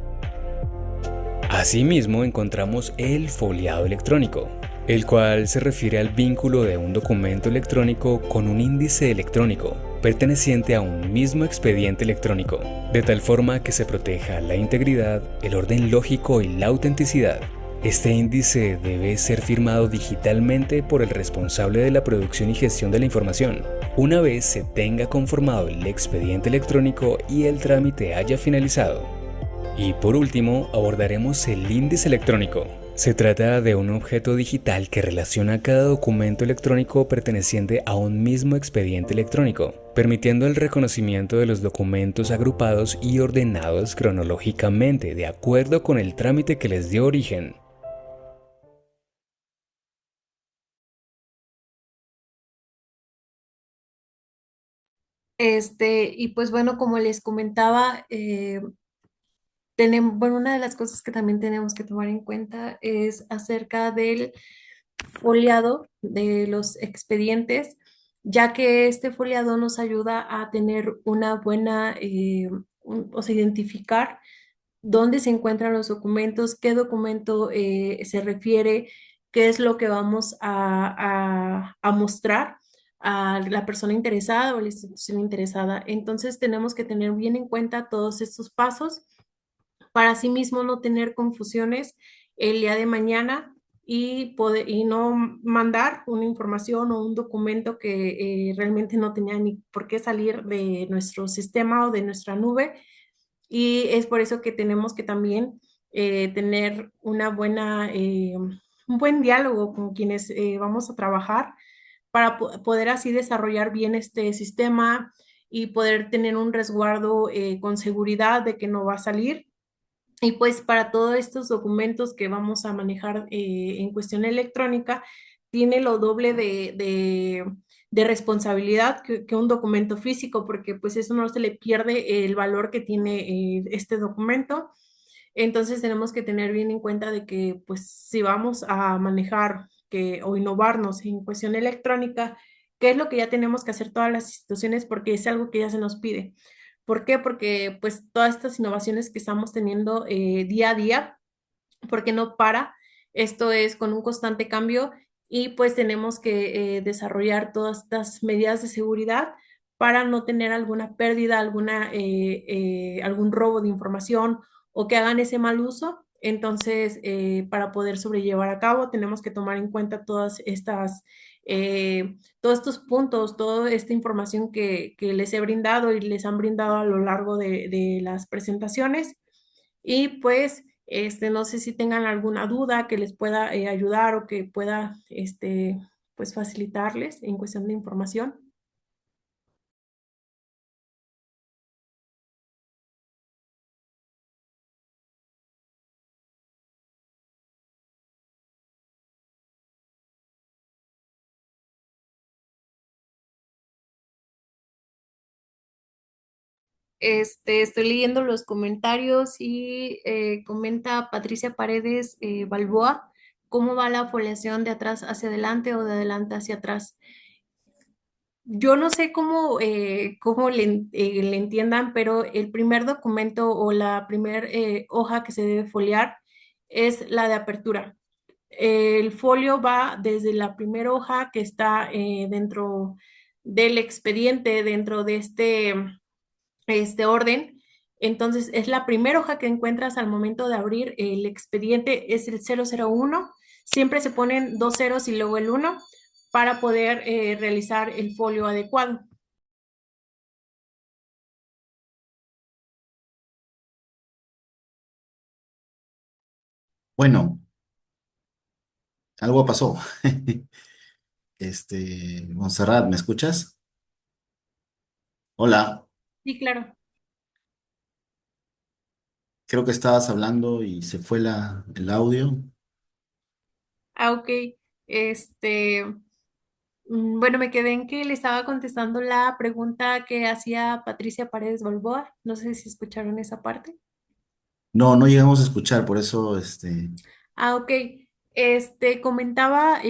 Asimismo, encontramos el foliado electrónico, el cual se refiere al vínculo de un documento electrónico con un índice electrónico perteneciente a un mismo expediente electrónico, de tal forma que se proteja la integridad, el orden lógico y la autenticidad. Este índice debe ser firmado digitalmente por el responsable de la producción y gestión de la información, una vez se tenga conformado el expediente electrónico y el trámite haya finalizado. Y por último, abordaremos el índice electrónico. Se trata de un objeto digital que relaciona cada documento electrónico perteneciente a un mismo expediente electrónico, permitiendo el reconocimiento de los documentos agrupados y ordenados cronológicamente de acuerdo con el trámite que les dio origen. Y pues bueno, como les comentaba, bueno, una de las cosas que también tenemos que tomar en cuenta es acerca del foliado de los expedientes, ya que este foliado nos ayuda a tener una buena, o sea, identificar dónde se encuentran los documentos, qué documento se refiere, qué es lo que vamos a mostrar a la persona interesada o a la institución interesada. Entonces tenemos que tener bien en cuenta todos estos pasos para asimismo no tener confusiones el día de mañana y no mandar una información o un documento que realmente no tenía ni por qué salir de nuestro sistema o de nuestra nube. Y es por eso que tenemos que también tener un buen diálogo con quienes vamos a trabajar para poder así desarrollar bien este sistema y poder tener un resguardo con seguridad de que no va a salir. Y pues para todos estos documentos que vamos a manejar en cuestión electrónica, tiene lo doble de responsabilidad que un documento físico, porque pues eso no se le pierde el valor que tiene este documento. Entonces tenemos que tener bien en cuenta de que pues si vamos a manejar o innovarnos en cuestión electrónica, ¿qué es lo que ya tenemos que hacer todas las instituciones? Porque es algo que ya se nos pide. ¿Por qué? Porque pues todas estas innovaciones que estamos teniendo día a día, porque no para, esto es con un constante cambio y pues tenemos que desarrollar todas estas medidas de seguridad para no tener alguna pérdida, algún robo de información o que hagan ese mal uso. Entonces, para poder sobrellevar a cabo, tenemos que tomar en cuenta todos estos puntos, toda esta información que les he brindado y les han brindado a lo largo de las presentaciones. Y pues, no sé si tengan alguna duda que les pueda ayudar o que pueda, pues facilitarles en cuestión de información. Estoy leyendo los comentarios y comenta Patricia Paredes Balboa, ¿cómo va la foliación de atrás hacia adelante o de adelante hacia atrás? Yo no sé cómo le entiendan, pero el primer documento o la primera hoja que se debe foliar es la de apertura. El folio va desde la primera hoja que está dentro del expediente, dentro de este orden. Entonces, es la primera hoja que encuentras al momento de abrir el expediente, es el 001. Siempre se ponen dos ceros y luego el uno para poder realizar el folio adecuado. Bueno, algo pasó. Montserrat, ¿me escuchas? Hola, Sí, claro. creo que estabas hablando y se fue el audio. Ah, ok. Este, bueno, me quedé en que le estaba contestando la pregunta que hacía Patricia Paredes Balboa. No sé si escucharon esa parte. No, no llegamos a escuchar, por eso, Ah, ok. Comentaba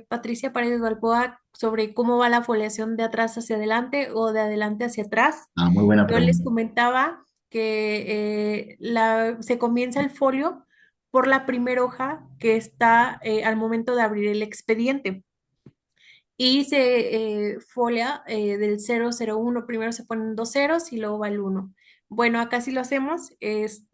Patricia Paredes Balboa sobre cómo va la foliación de atrás hacia adelante o de adelante hacia atrás. muy buena Yo les pregunta. comentaba que se comienza el folio por la primera hoja que está al momento de abrir el expediente y se folia del 001. Primero se ponen dos ceros y luego va el uno. Bueno, acá sí lo hacemos. Es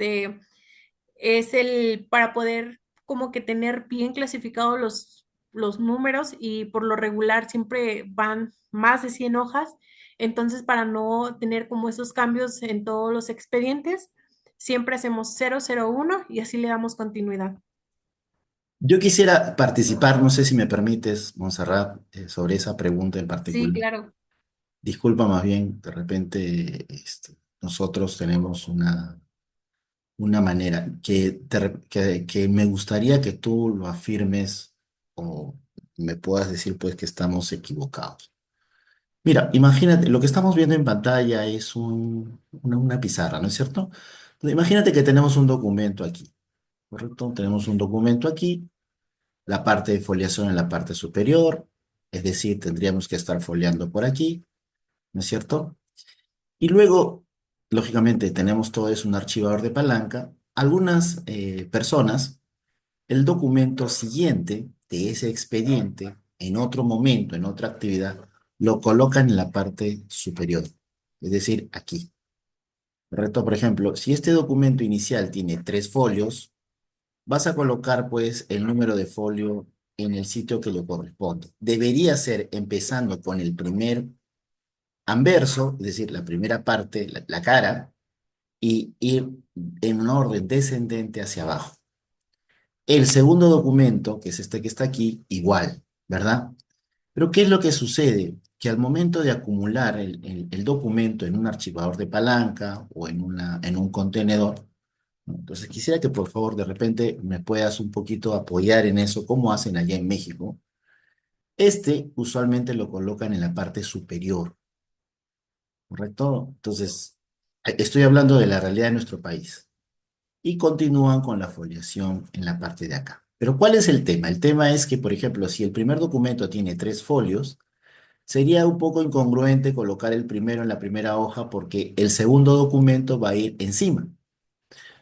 para poder como que tener bien clasificados los números y por lo regular siempre van más de 100 hojas. Entonces, para no tener como esos cambios en todos los expedientes, siempre hacemos 001 y así le damos continuidad. Yo quisiera participar, no sé si me permites, Montserrat, sobre esa pregunta en Sí, particular. claro. Disculpa más bien, de repente nosotros tenemos una manera que me gustaría que tú lo afirmes o me puedas decir pues que estamos equivocados. Mira, imagínate, lo que estamos viendo en pantalla es una pizarra, ¿no es cierto? Entonces, imagínate que tenemos un documento aquí, ¿correcto? Tenemos un documento aquí, la parte de foliación en la parte superior, es decir, tendríamos que estar foliando por aquí, ¿no es cierto? Y luego, lógicamente, tenemos todo eso, un archivador de palanca. Algunas personas, el documento siguiente de ese expediente, en otro momento, en otra actividad, lo colocan en la parte superior, es decir, aquí. ¿Correcto? Por ejemplo, si este documento inicial tiene 3 folios, vas a colocar pues el número de folio en el sitio que le corresponde. Debería ser empezando con el primer anverso, es decir, la primera parte, la cara, y ir en un orden descendente hacia abajo. El segundo documento, que es este que está aquí, igual, ¿verdad? Pero ¿qué es lo que sucede? Que al momento de acumular el documento en un archivador de palanca o en un contenedor, ¿no? Entonces quisiera que por favor de repente me puedas un poquito apoyar en eso, como hacen allá en México. Usualmente lo colocan en la parte superior, ¿correcto? Entonces, estoy hablando de la realidad de nuestro país. Y continúan con la foliación en la parte de acá. Pero ¿cuál es el tema? El tema es que, por ejemplo, si el primer documento tiene 3 folios, sería un poco incongruente colocar el primero en la primera hoja porque el segundo documento va a ir encima.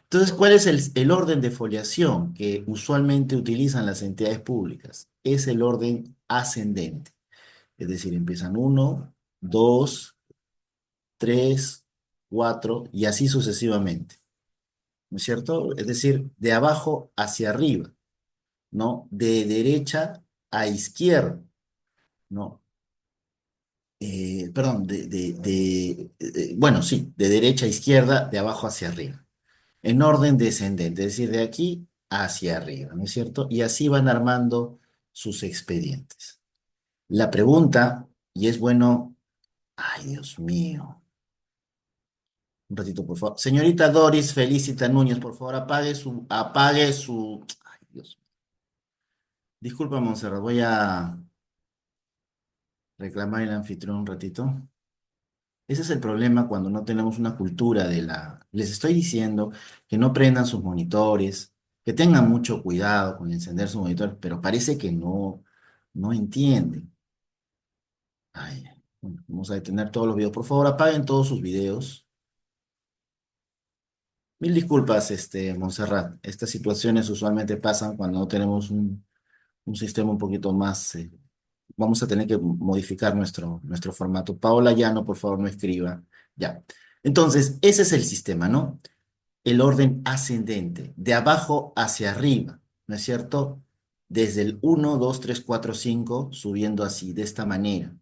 Entonces, ¿cuál es el orden de foliación que usualmente utilizan las entidades públicas? Es el orden ascendente. Es decir, empiezan uno, dos, tres, cuatro y así sucesivamente. ¿No es cierto? Es decir, de abajo hacia arriba, ¿no? De derecha a izquierda, ¿no? Perdón, bueno, sí, de derecha a izquierda, de abajo hacia arriba, en orden descendente, es decir, de aquí hacia arriba, ¿no es cierto? Y así van armando sus expedientes. La pregunta, y es bueno, ay, Dios mío, un ratito, por favor. Señorita Doris Felicita Núñez, por favor, ay, Dios. Disculpa, Monserrat, voy a reclamar el anfitrión un ratito. Ese es el problema cuando no tenemos una cultura de la... Les estoy diciendo que no prendan sus monitores, que tengan mucho cuidado con encender sus monitores, pero parece que no entienden. Ay, bueno, vamos a detener todos los videos. Por favor, apaguen todos sus videos. Mil disculpas, Montserrat. Estas situaciones usualmente pasan cuando no tenemos un sistema un poquito más... vamos a tener que modificar nuestro formato. Paola Llano, por favor, no escriba. Ya. Entonces, ese es el sistema, ¿no? El orden ascendente, de abajo hacia arriba, ¿no es cierto? Desde el 1, 2, 3, 4, 5, subiendo así, de esta manera,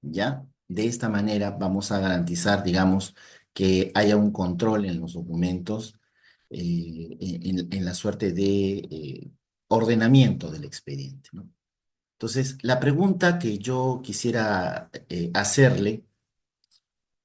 ¿ya? De esta manera vamos a garantizar, digamos, que haya un control en los documentos, en la suerte de ordenamiento del expediente, ¿no? Entonces, la pregunta que yo quisiera hacerle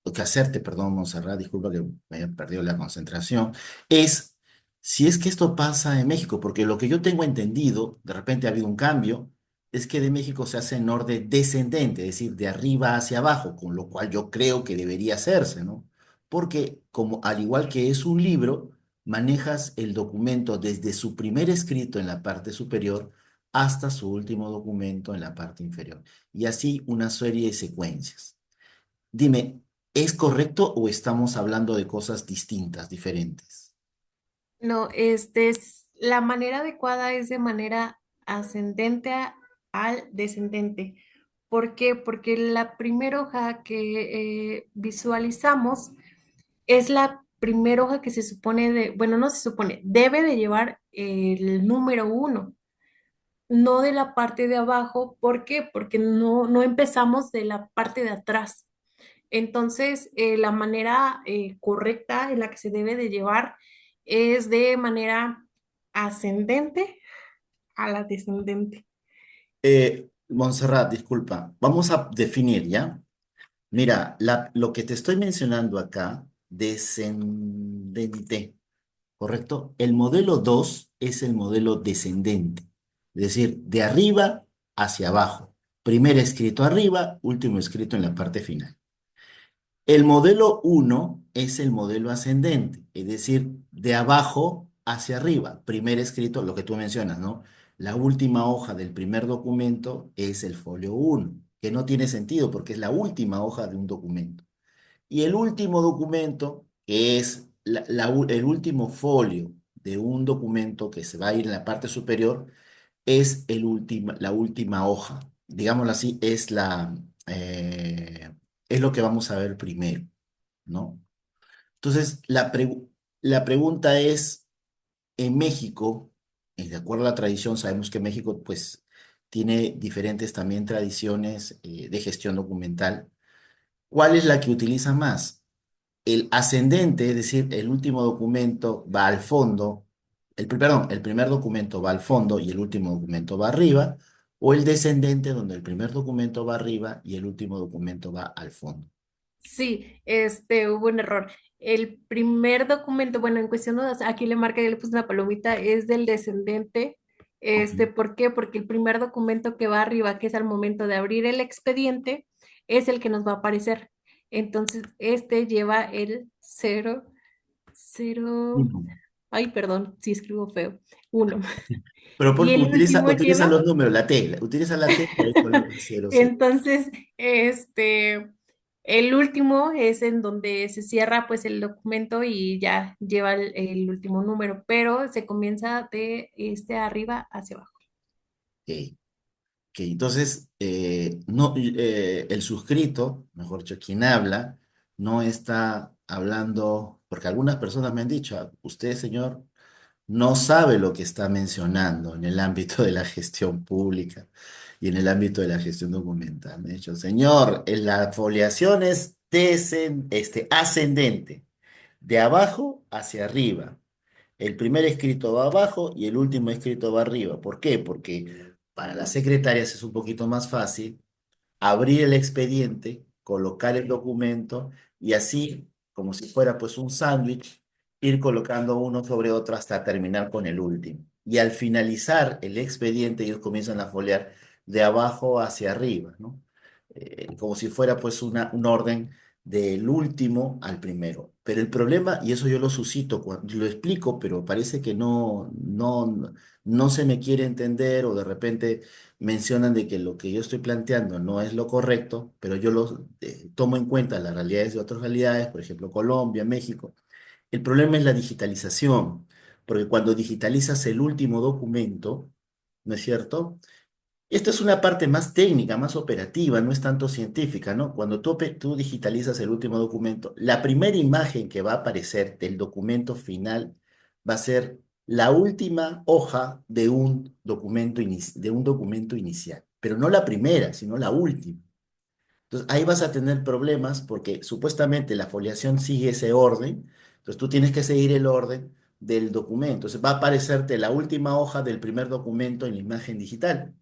o que hacerte, perdón, Montserrat, disculpa que me haya perdido la concentración, es si es que esto pasa en México, porque lo que yo tengo entendido, de repente ha habido un cambio, es que de México se hace en orden descendente, es decir, de arriba hacia abajo, con lo cual yo creo que debería hacerse, ¿no? Porque como al igual que es un libro, manejas el documento desde su primer escrito en la parte superior hasta su último documento en la parte inferior, y así una serie de secuencias. Dime, ¿es correcto o estamos hablando de cosas distintas, diferentes? No, la manera adecuada es de manera ascendente al descendente. ¿Por qué? Porque la primera hoja que visualizamos es la primera hoja que se supone bueno, no se supone, debe de llevar el número uno, no de la parte de abajo. ¿Por qué? Porque no empezamos de la parte de atrás. Entonces, la manera correcta en la que se debe de llevar es de manera ascendente a la descendente. Montserrat, disculpa, vamos a definir, ¿ya? Mira, lo que te estoy mencionando acá, descendente, ¿correcto? El modelo 2 es el modelo descendente, es decir, de arriba hacia abajo. Primer escrito arriba, último escrito en la parte final. El modelo uno es el modelo ascendente, es decir, de abajo hacia arriba. Primer escrito, lo que tú mencionas, ¿no? La última hoja del primer documento es el folio uno, que no tiene sentido porque es la última hoja de un documento. Y el último documento, que es el último folio de un documento que se va a ir en la parte superior, es la última hoja. Digámoslo así, es lo que vamos a ver primero, ¿no? Entonces, la pregunta es, en México, y de acuerdo a la tradición, sabemos que México, pues, tiene diferentes también tradiciones de gestión documental. ¿Cuál es la que utiliza más? El ascendente, es decir, el último documento va al fondo, perdón, el primer documento va al fondo y el último documento va arriba, o el descendente, donde el primer documento va arriba y el último documento va al fondo. Sí, hubo un error. El primer documento, bueno, en cuestión de, aquí le marqué, le puse una palomita, es del descendente. Ok. ¿Por qué? Porque el primer documento que va arriba, que es al momento de abrir el expediente, es el que nos va a aparecer. Entonces, este lleva el cero, cero, Uno. ay, perdón, si escribo feo, uno. Pero Y el último utiliza lleva los números, utiliza la T, por ahí coloca 0, 0. entonces, el último es en donde se cierra pues el documento y ya lleva el último número, pero se comienza de arriba hacia abajo. Ok. Ok, entonces, no, el suscrito, mejor dicho, quien habla, no está hablando, porque algunas personas me han dicho: "Ah, usted, señor, no sabe lo que está mencionando en el ámbito de la gestión pública y en el ámbito de la gestión documental". Me han dicho: "Señor, la foliación es ascendente, de abajo hacia arriba. El primer escrito va abajo y el último escrito va arriba. ¿Por qué? Porque para las secretarias es un poquito más fácil abrir el expediente, colocar el documento y así, como si fuera pues un sándwich, ir colocando uno sobre otro hasta terminar con el último. Y al finalizar el expediente, ellos comienzan a foliar de abajo hacia arriba, ¿no? Como si fuera pues un orden del último al primero. Pero el problema, y eso yo lo suscito, lo explico, pero parece que no se me quiere entender o de repente mencionan de que lo que yo estoy planteando no es lo correcto, pero yo tomo en cuenta las realidades de otras realidades, por ejemplo, Colombia, México. El problema es la digitalización, porque cuando digitalizas el último documento, ¿no es cierto? Esta es una parte más técnica, más operativa, no es tanto científica, ¿no? Cuando tú digitalizas el último documento, la primera imagen que va a aparecer del documento final va a ser la última hoja de de un documento inicial, pero no la primera, sino la última. Entonces ahí vas a tener problemas porque supuestamente la foliación sigue ese orden, entonces tú tienes que seguir el orden del documento. Entonces va a aparecerte la última hoja del primer documento en la imagen digital.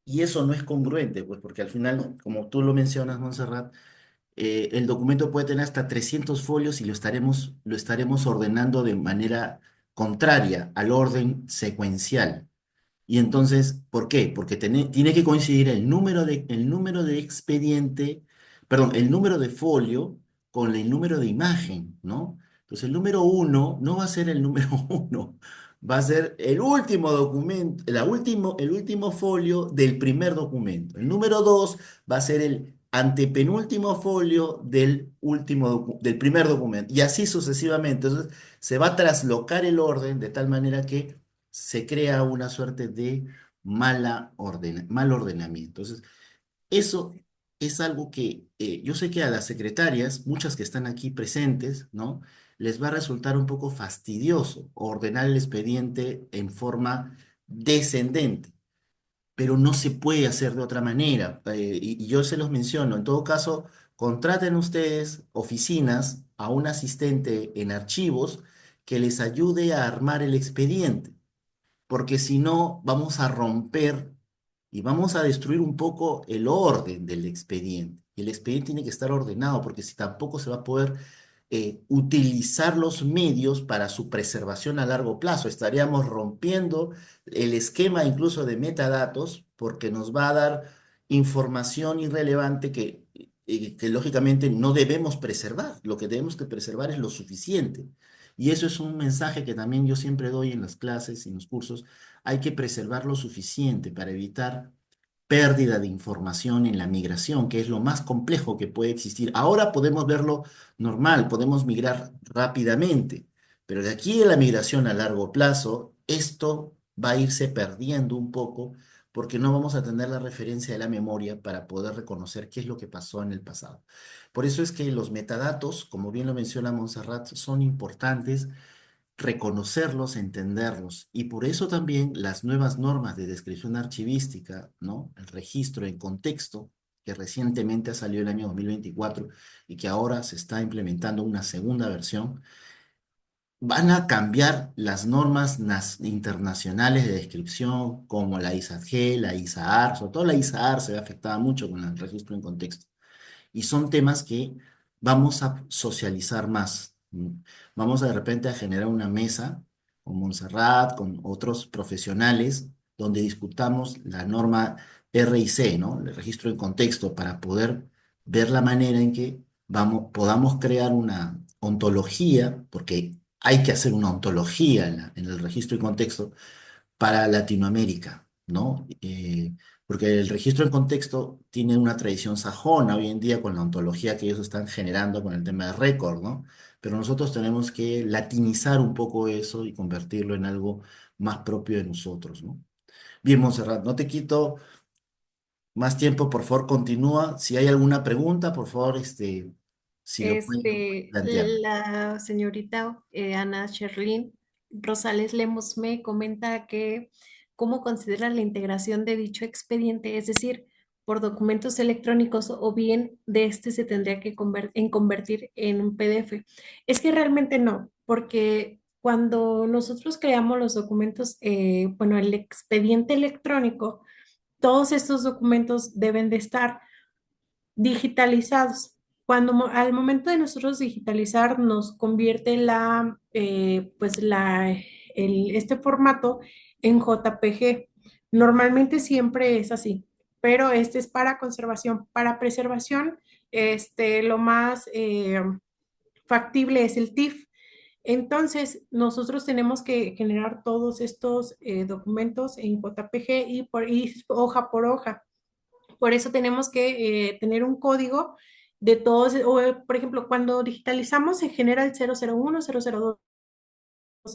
Y eso no es congruente, pues porque al final, como tú lo mencionas, Montserrat, el documento puede tener hasta 300 folios y lo estaremos ordenando de manera contraria al orden secuencial. Y entonces, ¿por qué? Porque tiene que coincidir el número de expediente, perdón, el número de folio con el número de imagen, ¿no? Entonces, el número uno no va a ser el número uno, va a ser el último documento, el último folio del primer documento. El número dos va a ser el antepenúltimo folio del primer documento. Y así sucesivamente. Entonces, se va a traslocar el orden de tal manera que se crea una suerte de mal ordenamiento. Entonces, eso es algo que yo sé que a las secretarias, muchas que están aquí presentes, ¿no? Les va a resultar un poco fastidioso ordenar el expediente en forma descendente, pero no se puede hacer de otra manera. Y yo se los menciono, en todo caso, contraten ustedes oficinas a un asistente en archivos que les ayude a armar el expediente porque si no vamos a romper y vamos a destruir un poco el orden del expediente. Y el expediente tiene que estar ordenado, porque si tampoco se va a poder utilizar los medios para su preservación a largo plazo. Estaríamos rompiendo el esquema incluso de metadatos, porque nos va a dar información irrelevante que lógicamente no debemos preservar. Lo que debemos que preservar es lo suficiente. Y eso es un mensaje que también yo siempre doy en las clases y en los cursos. Hay que preservar lo suficiente para evitar pérdida de información en la migración, que es lo más complejo que puede existir. Ahora podemos verlo normal, podemos migrar rápidamente, pero de aquí a la migración a largo plazo, esto va a irse perdiendo un poco porque no vamos a tener la referencia de la memoria para poder reconocer qué es lo que pasó en el pasado. Por eso es que los metadatos, como bien lo menciona Montserrat, son importantes reconocerlos, entenderlos. Y por eso también las nuevas normas de descripción archivística, ¿no? El registro en contexto, que recientemente ha salido el año 2024 y que ahora se está implementando una segunda versión, van a cambiar las normas internacionales de descripción, como la ISAG, la ISAAR, sobre todo la ISAAR se ve afectada mucho con el registro en contexto. Y son temas que vamos a socializar más. Vamos de repente a generar una mesa con Montserrat, con otros profesionales, donde discutamos la norma RIC, ¿no? El registro en contexto, para poder ver la manera en que podamos crear una ontología, porque hay que hacer una ontología en el registro en contexto para Latinoamérica, ¿no? Porque el registro en contexto tiene una tradición sajona hoy en día con la ontología que ellos están generando con el tema de récord, ¿no? Pero nosotros tenemos que latinizar un poco eso y convertirlo en algo más propio de nosotros, ¿no? Bien, Montserrat, no te quito más tiempo, por favor, continúa. Si hay alguna pregunta, por favor, si lo puedes plantear. La señorita Ana Sherlyn Rosales Lemos me comenta que cómo considera la integración de dicho expediente, es decir, por documentos electrónicos o bien de este se tendría que convertir en un PDF. Es que realmente no, porque cuando nosotros creamos los documentos, bueno, el expediente electrónico, todos estos documentos deben de estar digitalizados. Al momento de nosotros digitalizar nos convierte este formato en JPG. Normalmente siempre es así, pero este es para conservación. Para preservación lo más factible es el TIFF. Entonces, nosotros tenemos que generar todos estos documentos en JPG y hoja por hoja. Por eso tenemos que tener un código de todos, por ejemplo, cuando digitalizamos se genera el 001, 002,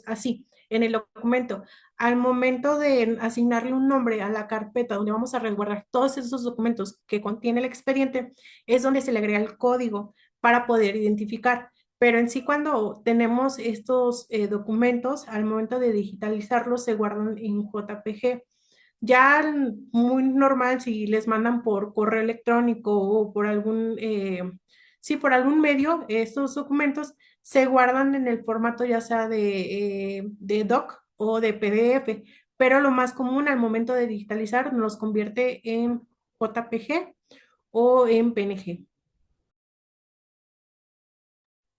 así, en el documento. Al momento de asignarle un nombre a la carpeta donde vamos a resguardar todos esos documentos que contiene el expediente, es donde se le agrega el código para poder identificar. Pero en sí, cuando tenemos estos documentos, al momento de digitalizarlos, se guardan en JPG. Ya muy normal si les mandan por correo electrónico o por sí, por algún medio, estos documentos se guardan en el formato ya sea de doc o de PDF, pero lo más común al momento de digitalizar nos los convierte en JPG o en PNG.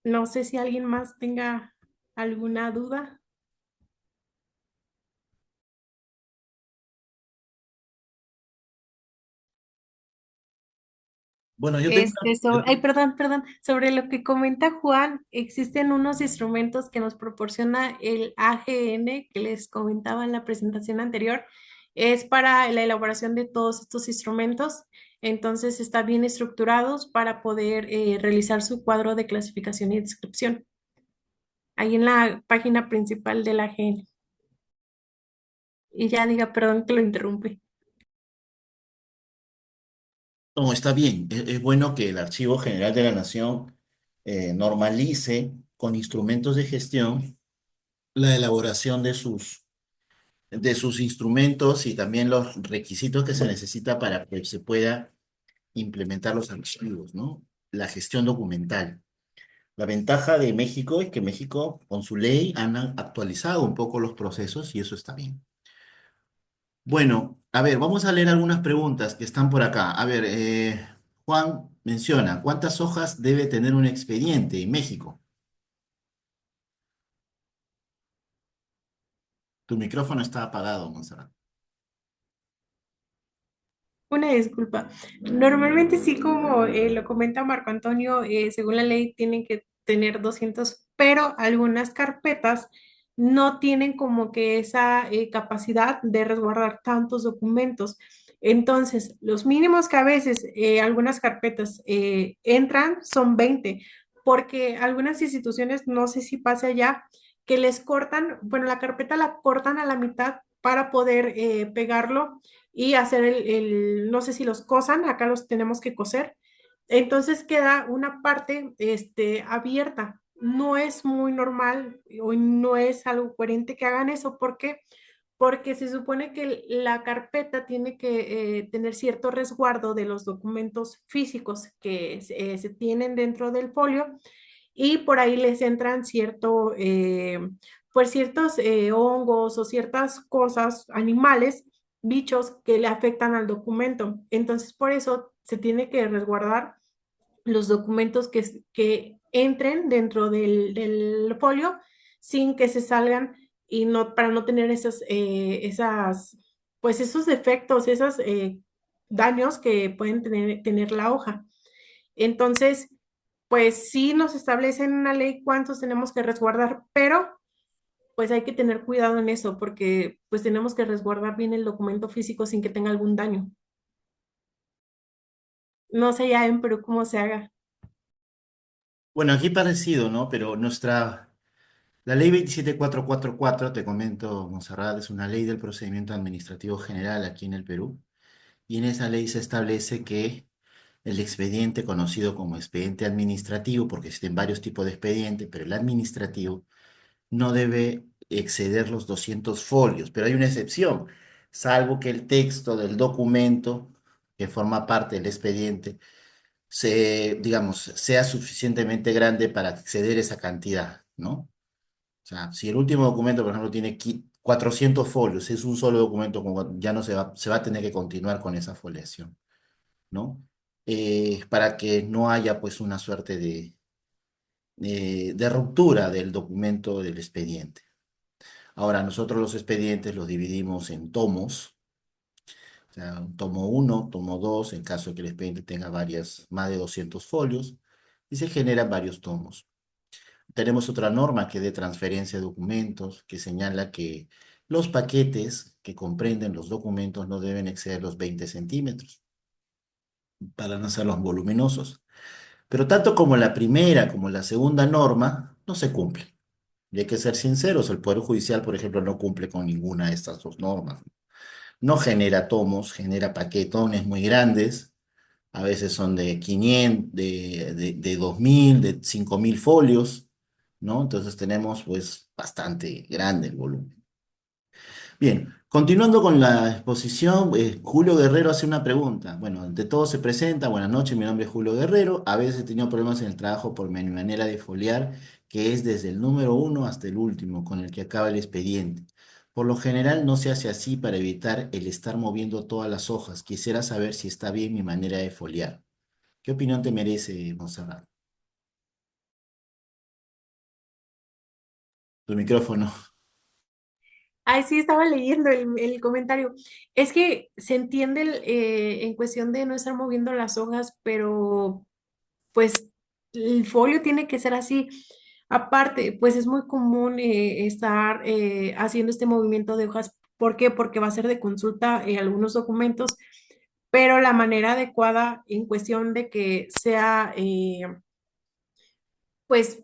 No sé si alguien más tenga alguna duda. Bueno, yo tengo... Ay, perdón, perdón. Sobre lo que comenta Juan, existen unos instrumentos que nos proporciona el AGN que les comentaba en la presentación anterior. Es para la elaboración de todos estos instrumentos. Entonces, están bien estructurados para poder realizar su cuadro de clasificación y descripción. Ahí en la página principal del AGN. Y ya diga, perdón que lo interrumpe. No, está bien. Es bueno que el Archivo General de la Nación normalice con instrumentos de gestión la elaboración de sus instrumentos y también los requisitos que se necesita para que se pueda implementar los archivos, ¿no? La gestión documental. La ventaja de México es que México, con su ley, han actualizado un poco los procesos y eso está bien. Bueno, a ver, vamos a leer algunas preguntas que están por acá. A ver, Juan menciona, ¿cuántas hojas debe tener un expediente en México? Tu micrófono está apagado, Monserrat. Una disculpa. Normalmente sí, como lo comenta Marco Antonio, según la ley tienen que tener 200, pero algunas carpetas no tienen como que esa capacidad de resguardar tantos documentos. Entonces, los mínimos que a veces algunas carpetas entran son 20, porque algunas instituciones, no sé si pasa allá, que les cortan, bueno, la carpeta la cortan a la mitad para poder pegarlo y hacer no sé si los cosan, acá los tenemos que coser. Entonces queda una parte abierta. No es muy normal o no es algo coherente que hagan eso. ¿Por qué? Porque se supone que la carpeta tiene que tener cierto resguardo de los documentos físicos que se tienen dentro del folio y por ahí les entran pues ciertos hongos o ciertas cosas, animales, bichos que le afectan al documento. Entonces, por eso se tiene que resguardar los documentos que entren dentro del folio sin que se salgan y no, para no tener pues esos defectos, esos daños que pueden tener la hoja. Entonces, pues sí nos establecen en una ley cuántos tenemos que resguardar, pero pues hay que tener cuidado en eso porque pues tenemos que resguardar bien el documento físico sin que tenga algún daño. No sé ya en Perú cómo se haga. Bueno, aquí parecido, ¿no? Pero la ley 27444, te comento, Monserrat, es una ley del procedimiento administrativo general aquí en el Perú. Y en esa ley se establece que el expediente, conocido como expediente administrativo, porque existen varios tipos de expediente, pero el administrativo no debe exceder los 200 folios. Pero hay una excepción, salvo que el texto del documento que forma parte del expediente digamos, sea suficientemente grande para exceder esa cantidad, ¿no? O sea, si el último documento, por ejemplo, tiene 400 folios, es un solo documento, ya no se va a tener que continuar con esa foliación, ¿no? Para que no haya pues una suerte de ruptura del documento del expediente. Ahora, nosotros los expedientes los dividimos en tomos, sea, un tomo uno, tomo 2, en caso de que el expediente tenga más de 200 folios, y se generan varios tomos. Tenemos otra norma que es de transferencia de documentos, que señala que los paquetes que comprenden los documentos no deben exceder los 20 centímetros para no hacerlos voluminosos. Pero tanto como la primera como la segunda norma no se cumplen. Y hay que ser sinceros, el Poder Judicial, por ejemplo, no cumple con ninguna de estas dos normas. No genera tomos, genera paquetones muy grandes, a veces son de 500, de 2000, de 5000 folios, ¿no? Entonces tenemos pues bastante grande el volumen. Bien, continuando con la exposición, Julio Guerrero hace una pregunta. Bueno, ante todo se presenta, buenas noches, mi nombre es Julio Guerrero. A veces he tenido problemas en el trabajo por mi manera de foliar, que es desde el número uno hasta el último, con el que acaba el expediente. Por lo general no se hace así para evitar el estar moviendo todas las hojas. Quisiera saber si está bien mi manera de foliar. ¿Qué opinión te merece, Monserrat? Tu micrófono. Ay, sí, estaba leyendo el comentario. Es que se entiende en cuestión de no estar moviendo las hojas, pero pues el folio tiene que ser así. Aparte, pues es muy común estar haciendo este movimiento de hojas. ¿Por qué? Porque va a ser de consulta algunos documentos, pero la manera adecuada en cuestión de que sea, pues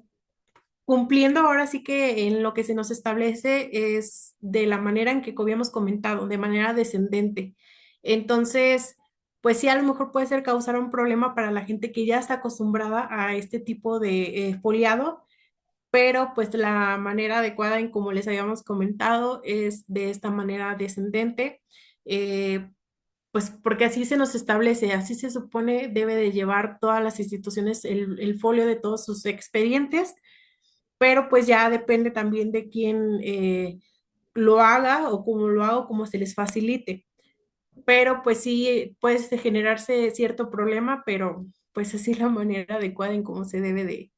cumpliendo ahora sí que en lo que se nos establece es de la manera en que habíamos comentado, de manera descendente. Entonces, pues sí, a lo mejor puede ser causar un problema para la gente que ya está acostumbrada a este tipo de foliado, pero pues la manera adecuada en como les habíamos comentado es de esta manera descendente. Pues porque así se nos establece, así se supone debe de llevar todas las instituciones el folio de todos sus expedientes, pero pues ya depende también de quién lo haga o cómo lo haga o cómo se les facilite. Pero pues sí puede generarse cierto problema, pero pues así es la manera adecuada en cómo se debe de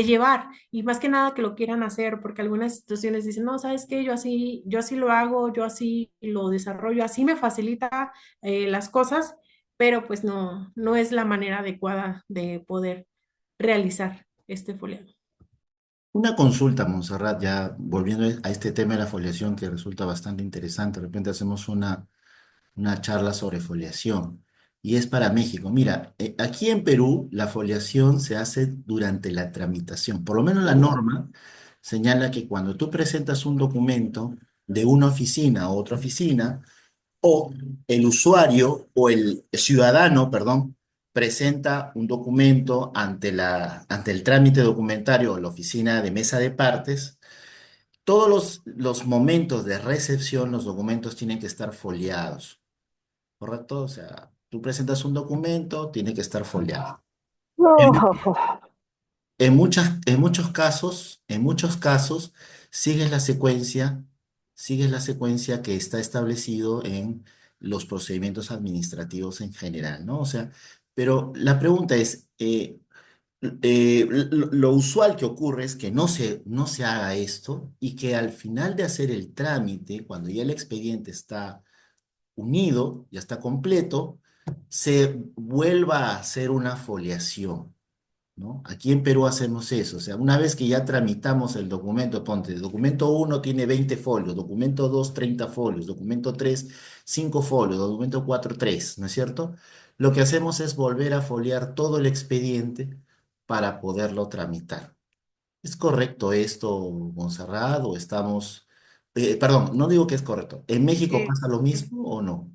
llevar. Y más que nada que lo quieran hacer, porque algunas instituciones dicen, no, ¿sabes qué? Yo así lo hago, yo así lo desarrollo, así me facilita las cosas, pero pues no, no es la manera adecuada de poder realizar este foliado. Una consulta, Montserrat, ya volviendo a este tema de la foliación que resulta bastante interesante. De repente hacemos una charla sobre foliación y es para México. Mira, aquí en Perú la foliación se hace durante la tramitación. Por lo menos la norma señala que cuando tú presentas un documento de una oficina a otra oficina, o el usuario o el ciudadano, perdón, presenta un documento ante el trámite documentario o la oficina de mesa de partes, todos los momentos de recepción, los documentos tienen que estar foliados, ¿correcto? O sea, tú presentas un documento, tiene que estar foliado. En muchos casos, sigues la secuencia que está establecido en los procedimientos administrativos en general, ¿no? O sea, pero la pregunta es, lo usual que ocurre es que no se haga esto y que al final de hacer el trámite, cuando ya el expediente está unido, ya está completo, se vuelva a hacer una foliación, ¿no? Aquí en Perú hacemos eso, o sea, una vez que ya tramitamos el documento, ponte, el documento uno tiene 20 folios, documento 2 30 folios, documento 3 5 folios, documento 4 3, ¿no es cierto? Lo que hacemos es volver a foliar todo el expediente para poderlo tramitar. ¿Es correcto esto, Monserrat, o estamos... perdón, no digo que es correcto. ¿En México Eh, pasa lo mismo o no?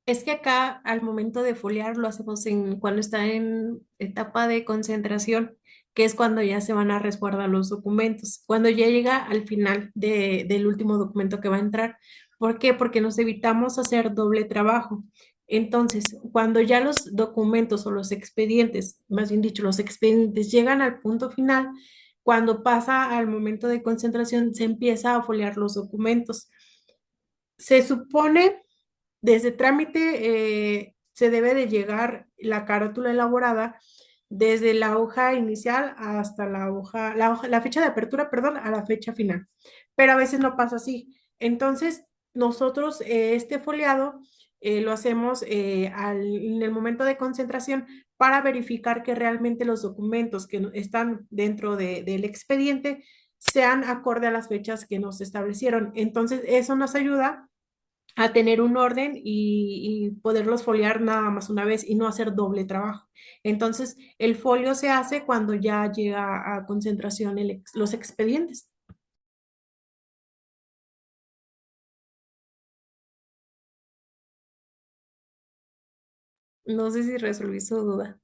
Es que acá al momento de foliar lo hacemos cuando está en etapa de concentración, que es cuando ya se van a resguardar los documentos, cuando ya llega al final del último documento que va a entrar. ¿Por qué? Porque nos evitamos hacer doble trabajo. Entonces, cuando ya los documentos o los expedientes, más bien dicho, los expedientes llegan al punto final, cuando pasa al momento de concentración, se empieza a foliar los documentos. Se supone desde trámite se debe de llegar la carátula elaborada desde la hoja inicial hasta la fecha de apertura, perdón, a la fecha final. Pero a veces no pasa así. Entonces, nosotros este foliado lo hacemos en el momento de concentración para verificar que realmente los documentos que están dentro del expediente sean acorde a las fechas que nos establecieron. Entonces, eso nos ayuda a tener un orden y poderlos foliar nada más una vez y no hacer doble trabajo. Entonces, el folio se hace cuando ya llega a concentración los expedientes. No sé si resolví su duda.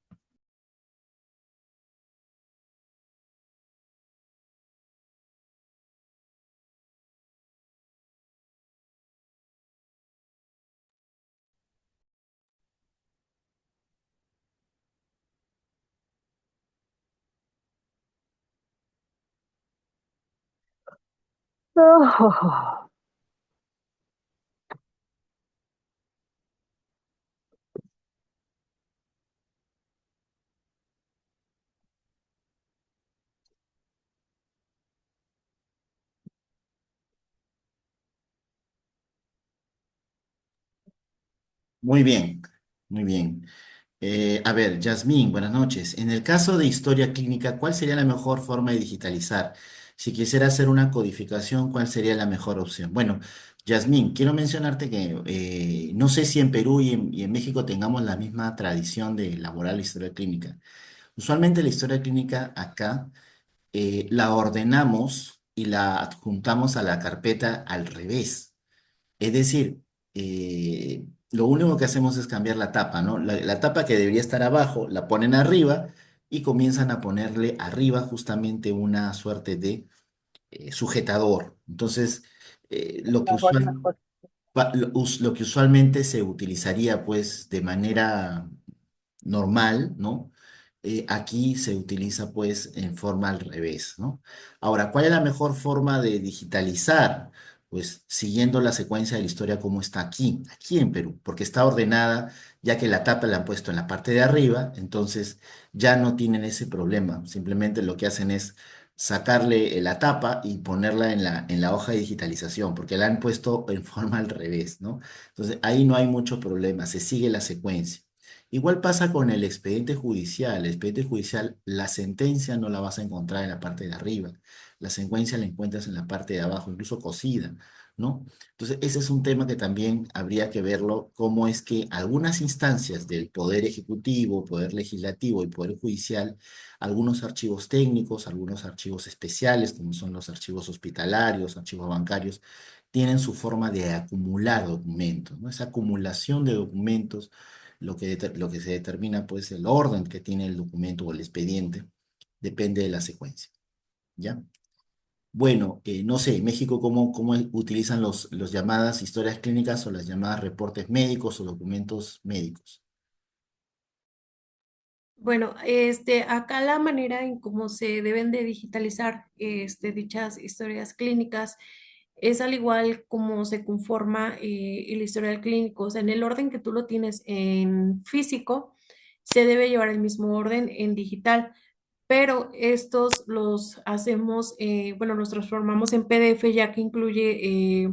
Muy bien, muy bien. A ver, Yasmín, buenas noches. En el caso de historia clínica, ¿cuál sería la mejor forma de digitalizar? Si quisiera hacer una codificación, ¿cuál sería la mejor opción? Bueno, Yasmín, quiero mencionarte que no sé si en Perú y en México tengamos la misma tradición de elaborar la historia clínica. Usualmente la historia clínica acá la ordenamos y la adjuntamos a la carpeta al revés. Es decir, lo único que hacemos es cambiar la tapa, ¿no? La tapa que debería estar abajo, la ponen arriba y comienzan a ponerle arriba justamente una suerte de sujetador. Entonces, lo que lo que usualmente se utilizaría pues de manera normal, ¿no? Aquí se utiliza pues en forma al revés, ¿no? Ahora, ¿cuál es la mejor forma de digitalizar? Pues siguiendo la secuencia de la historia como está aquí en Perú, porque está ordenada, ya que la tapa la han puesto en la parte de arriba, entonces ya no tienen ese problema. Simplemente lo que hacen es sacarle la tapa y ponerla en la hoja de digitalización, porque la han puesto en forma al revés, ¿no? Entonces ahí no hay mucho problema, se sigue la secuencia. Igual pasa con el expediente judicial. El expediente judicial, la sentencia no la vas a encontrar en la parte de arriba. La secuencia la encuentras en la parte de abajo, incluso cosida, ¿no? Entonces, ese es un tema que también habría que verlo, cómo es que algunas instancias del Poder Ejecutivo, Poder Legislativo y Poder Judicial, algunos archivos técnicos, algunos archivos especiales, como son los archivos hospitalarios, archivos bancarios, tienen su forma de acumular documentos, ¿no? Esa acumulación de documentos lo que se determina, pues, el orden que tiene el documento o el expediente, depende de la secuencia, ¿ya? Bueno, no sé, en México, ¿cómo utilizan los llamadas historias clínicas o las llamadas reportes médicos o documentos médicos? Bueno, acá la manera en cómo se deben de digitalizar dichas historias clínicas es al igual como se conforma el historial clínico. O sea, en el orden que tú lo tienes en físico, se debe llevar el mismo orden en digital, pero estos los hacemos, bueno, los transformamos en PDF ya que incluye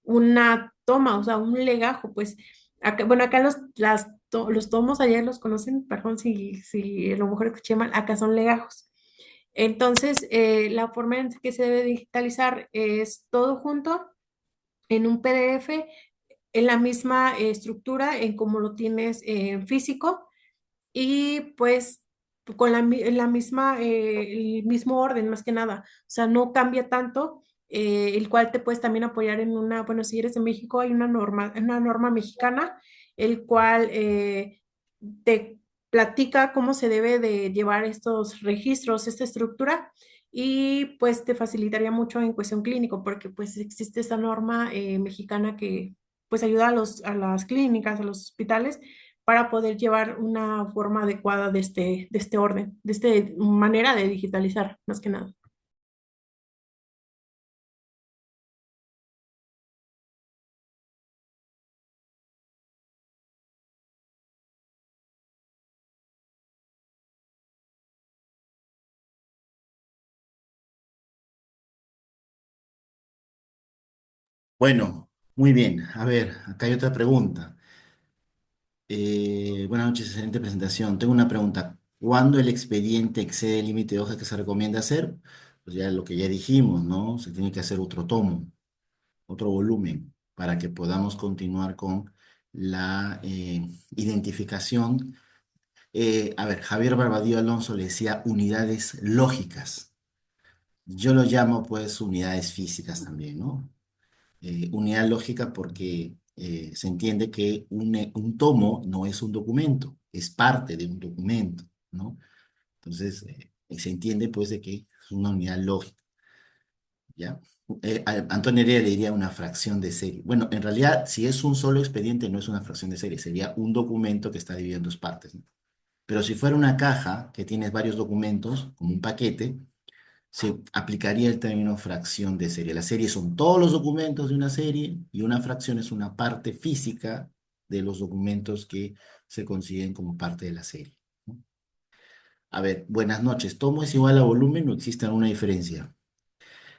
una toma, o sea, un legajo, pues, acá, bueno, acá los tomos ayer los conocen, perdón si a lo mejor escuché mal, acá son legajos. Entonces, la forma en que se debe digitalizar es todo junto en un PDF, en la misma estructura, en como lo tienes en físico y pues con la misma, el mismo orden, más que nada. O sea, no cambia tanto, el cual te puedes también apoyar en una, bueno, si eres de México, hay una norma mexicana, el cual te platica cómo se debe de llevar estos registros, esta estructura. Y pues te facilitaría mucho en cuestión clínico, porque pues existe esta norma mexicana que pues ayuda a las clínicas, a los hospitales para poder llevar una forma adecuada de este orden, de esta manera de digitalizar, más que nada. Bueno. Muy bien, a ver, acá hay otra pregunta. Buenas noches, excelente presentación. Tengo una pregunta. ¿Cuándo el expediente excede el límite de hojas que se recomienda hacer? Pues ya lo que ya dijimos, ¿no? Se tiene que hacer otro tomo, otro volumen, para que podamos continuar con la identificación. A ver, Javier Barbadillo Alonso le decía unidades lógicas. Yo lo llamo pues unidades físicas también, ¿no? Unidad lógica porque se entiende que un tomo no es un documento, es parte de un documento, ¿no? Entonces, se entiende pues de que es una unidad lógica, ¿ya? Antonio Heredia le diría una fracción de serie. Bueno, en realidad, si es un solo expediente, no es una fracción de serie, sería un documento que está dividido en dos partes, ¿no? Pero si fuera una caja que tiene varios documentos, como un paquete, se aplicaría el término fracción de serie. La serie son todos los documentos de una serie y una fracción es una parte física de los documentos que se consiguen como parte de la serie, ¿no? A ver, buenas noches. ¿Tomo es igual a volumen o existe alguna diferencia?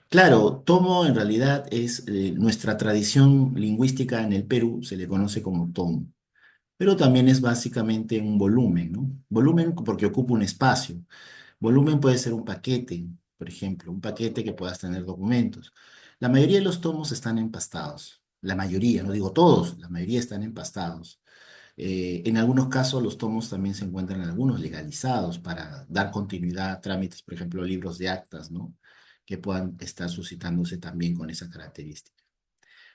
Claro, tomo en realidad es nuestra tradición lingüística en el Perú, se le conoce como tomo, pero también es básicamente un volumen, ¿no? Volumen porque ocupa un espacio. Volumen puede ser un paquete, por ejemplo, un paquete que puedas tener documentos. La mayoría de los tomos están empastados. La mayoría, no digo todos, la mayoría están empastados. En algunos casos los tomos también se encuentran algunos legalizados para dar continuidad a trámites, por ejemplo, libros de actas, ¿no? Que puedan estar suscitándose también con esa característica.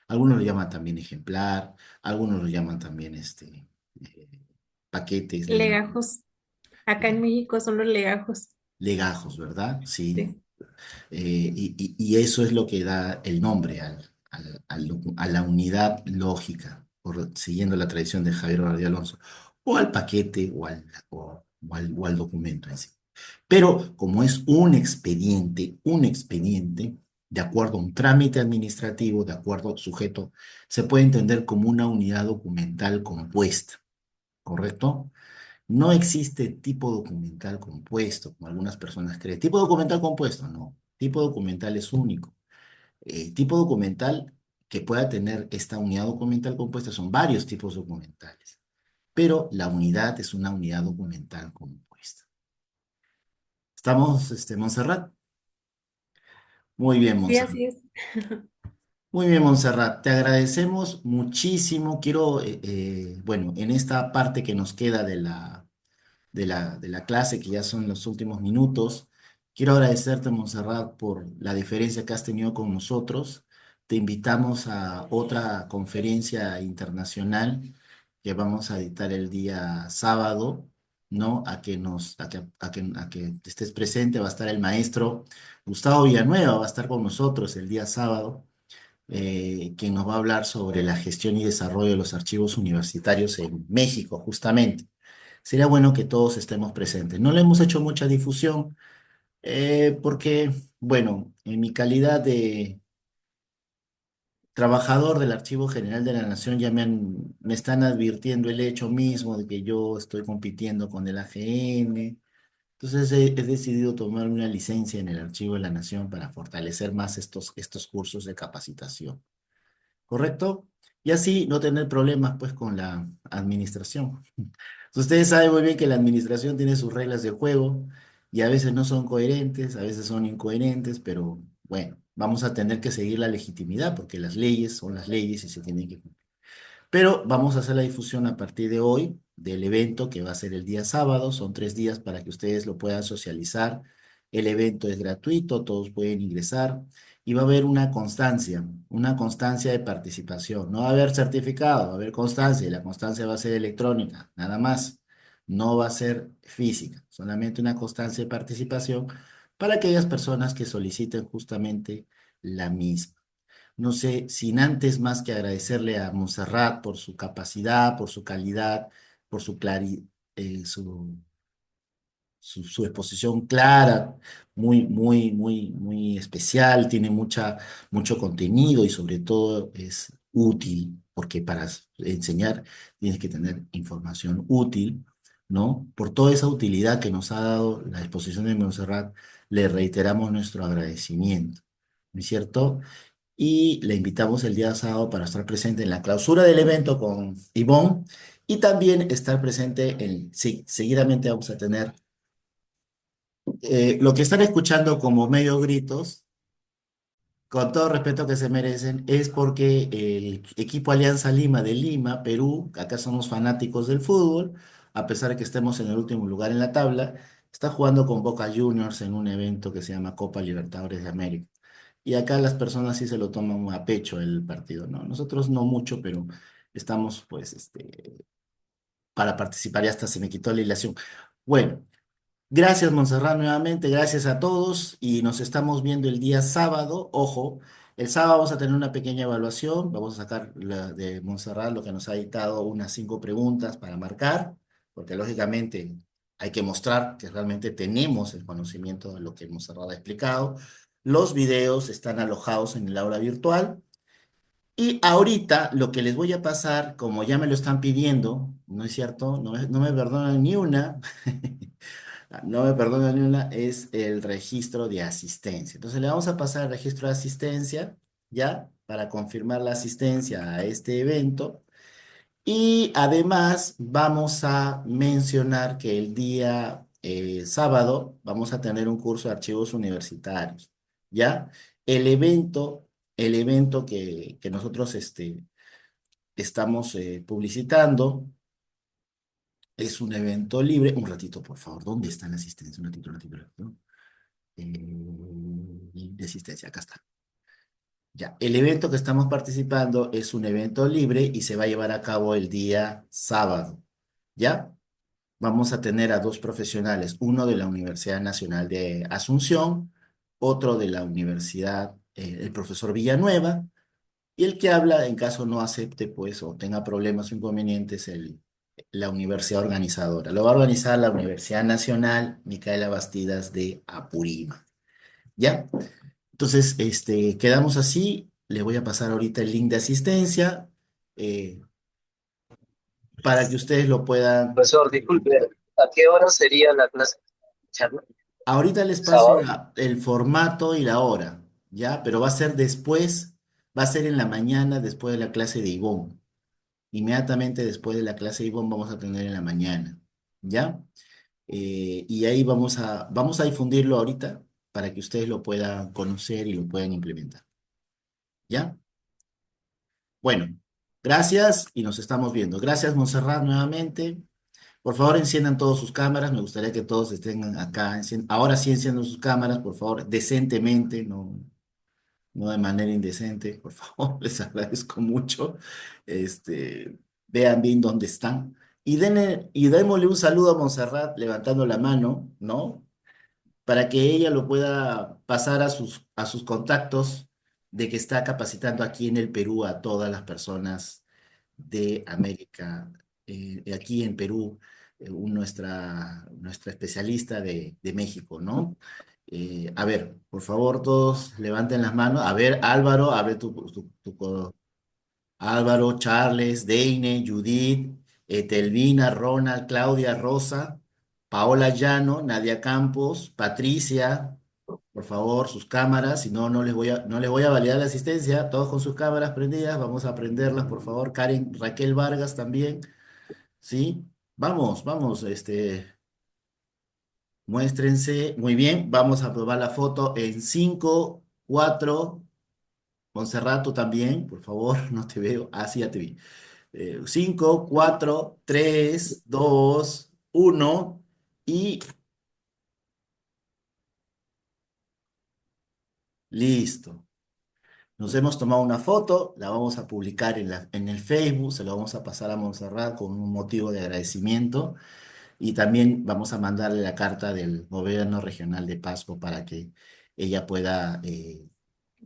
Algunos lo llaman también ejemplar, algunos lo llaman también eh, paquetes, Legajos. Acá en México son los legajos. legajos, ¿verdad? Sí. Sí. Y eso es lo que da el nombre a la unidad lógica, siguiendo la tradición de Javier Bardía Alonso, o al paquete o al documento en sí. Pero como es un expediente, de acuerdo a un trámite administrativo, de acuerdo al sujeto, se puede entender como una unidad documental compuesta, ¿correcto? No existe tipo documental compuesto, como algunas personas creen. Tipo documental compuesto, no. Tipo documental es único. Tipo documental que pueda tener esta unidad documental compuesta son varios tipos documentales, pero la unidad es una unidad documental compuesta. ¿Estamos, Montserrat? Muy bien, Sí, Montserrat. así es. Muy bien, Montserrat. Te agradecemos muchísimo. Quiero, bueno, en esta parte que nos queda de la clase, que ya son los últimos minutos. Quiero agradecerte, Montserrat, por la diferencia que has tenido con nosotros. Te invitamos a otra conferencia internacional que vamos a dictar el día sábado, ¿no? A que estés presente. Va a estar el maestro Gustavo Villanueva, va a estar con nosotros el día sábado, quien nos va a hablar sobre la gestión y desarrollo de los archivos universitarios en México, justamente. Sería bueno que todos estemos presentes. No le hemos hecho mucha difusión porque, bueno, en mi calidad de trabajador del Archivo General de la Nación ya me están advirtiendo el hecho mismo de que yo estoy compitiendo con el AGN. Entonces he decidido tomar una licencia en el Archivo de la Nación para fortalecer más estos cursos de capacitación. ¿Correcto? Y así no tener problemas pues con la administración. Ustedes saben muy bien que la administración tiene sus reglas de juego y a veces no son coherentes, a veces son incoherentes, pero bueno, vamos a tener que seguir la legitimidad porque las leyes son las leyes y se tienen que cumplir. Pero vamos a hacer la difusión a partir de hoy del evento que va a ser el día sábado. Son 3 días para que ustedes lo puedan socializar. El evento es gratuito, todos pueden ingresar y va a haber una constancia de participación. No va a haber certificado, va a haber constancia y la constancia va a ser electrónica, nada más. No va a ser física, solamente una constancia de participación para aquellas personas que soliciten justamente la misma. No sé, sin antes más que agradecerle a Montserrat por su capacidad, por su calidad, por su exposición clara, muy especial, tiene mucho contenido y sobre todo es útil, porque para enseñar tienes que tener información útil, ¿no? Por toda esa utilidad que nos ha dado la exposición de Montserrat, le reiteramos nuestro agradecimiento, ¿no es cierto? y le invitamos el día sábado para estar presente en la clausura del evento con Ivonne y también estar presente sí, seguidamente vamos a tener lo que están escuchando como medio gritos, con todo respeto que se merecen, es porque el equipo Alianza Lima de Lima, Perú, acá somos fanáticos del fútbol, a pesar de que estemos en el último lugar en la tabla, está jugando con Boca Juniors en un evento que se llama Copa Libertadores de América. Y acá las personas sí se lo toman a pecho el partido, ¿no? Nosotros no mucho, pero estamos, pues, para participar y hasta se me quitó la ilación. Bueno. Gracias, Montserrat, nuevamente, gracias a todos y nos estamos viendo el día sábado. Ojo, el sábado vamos a tener una pequeña evaluación, vamos a sacar de Montserrat lo que nos ha dictado unas 5 preguntas para marcar, porque lógicamente hay que mostrar que realmente tenemos el conocimiento de lo que Montserrat ha explicado. Los videos están alojados en el aula virtual y ahorita lo que les voy a pasar, como ya me lo están pidiendo, ¿no es cierto? No me perdonan ni una. No me perdona ni una, es el registro de asistencia. Entonces le vamos a pasar el registro de asistencia, ¿ya? Para confirmar la asistencia a este evento. Y además vamos a mencionar que el día sábado vamos a tener un curso de archivos universitarios, ¿ya? El evento, el evento que nosotros estamos publicitando. Es un evento libre. Un ratito, por favor. ¿Dónde está la asistencia? Un ratito, un ratito. De asistencia, acá está. Ya, el evento que estamos participando es un evento libre y se va a llevar a cabo el día sábado. ¿Ya? Vamos a tener a 2 profesionales, uno de la Universidad Nacional de Asunción, otro de la Universidad, el profesor Villanueva, y el que habla, en caso no acepte, pues, o tenga problemas o inconvenientes, la universidad organizadora. Lo va a organizar la Universidad Nacional Micaela Bastidas de Apurímac. ¿Ya? Entonces, quedamos así. Le voy a pasar ahorita el link de asistencia eh, para que ustedes lo puedan. Profesor, disculpe, ¿a qué hora sería la clase de charla? Ahorita les paso ¿Sábado? el formato y la hora, ¿ya? Pero va a ser después, va a ser en la mañana después de la clase de Ivonne. Inmediatamente después de la clase de Ivonne vamos a tener en la mañana, ¿ya? Y ahí vamos a difundirlo ahorita para que ustedes lo puedan conocer y lo puedan implementar, ¿ya? Bueno, gracias y nos estamos viendo. Gracias, Montserrat, nuevamente. Por favor, enciendan todas sus cámaras. Me gustaría que todos estén acá. Ahora sí enciendan sus cámaras, por favor, decentemente, no de manera indecente, por favor, les agradezco mucho. Vean bien dónde están. Y démosle un saludo a Montserrat levantando la mano, ¿no? Para que ella lo pueda pasar a sus contactos de que está capacitando aquí en el Perú a todas las personas de América. Aquí en Perú, nuestra especialista de México, ¿no? A ver, por favor, todos levanten las manos. A ver, Álvaro, abre Álvaro, Charles, Deine, Judith, Telvina, Ronald, Claudia, Rosa, Paola Llano, Nadia Campos, Patricia, por favor, sus cámaras, si no, no les voy a validar la asistencia, todos con sus cámaras prendidas, vamos a prenderlas, por favor, Karen, Raquel Vargas también, ¿sí? Vamos, muéstrense, muy bien, vamos a probar la foto en 5, 4, Montserrat, tú también, por favor, no te veo, sí, ya te vi. 5, 4, 3, 2, 1 y listo. Nos hemos tomado una foto, la vamos a publicar en el Facebook, se lo vamos a pasar a Montserrat con un motivo de agradecimiento y también vamos a mandarle la carta del gobierno regional de Pasco para que ella pueda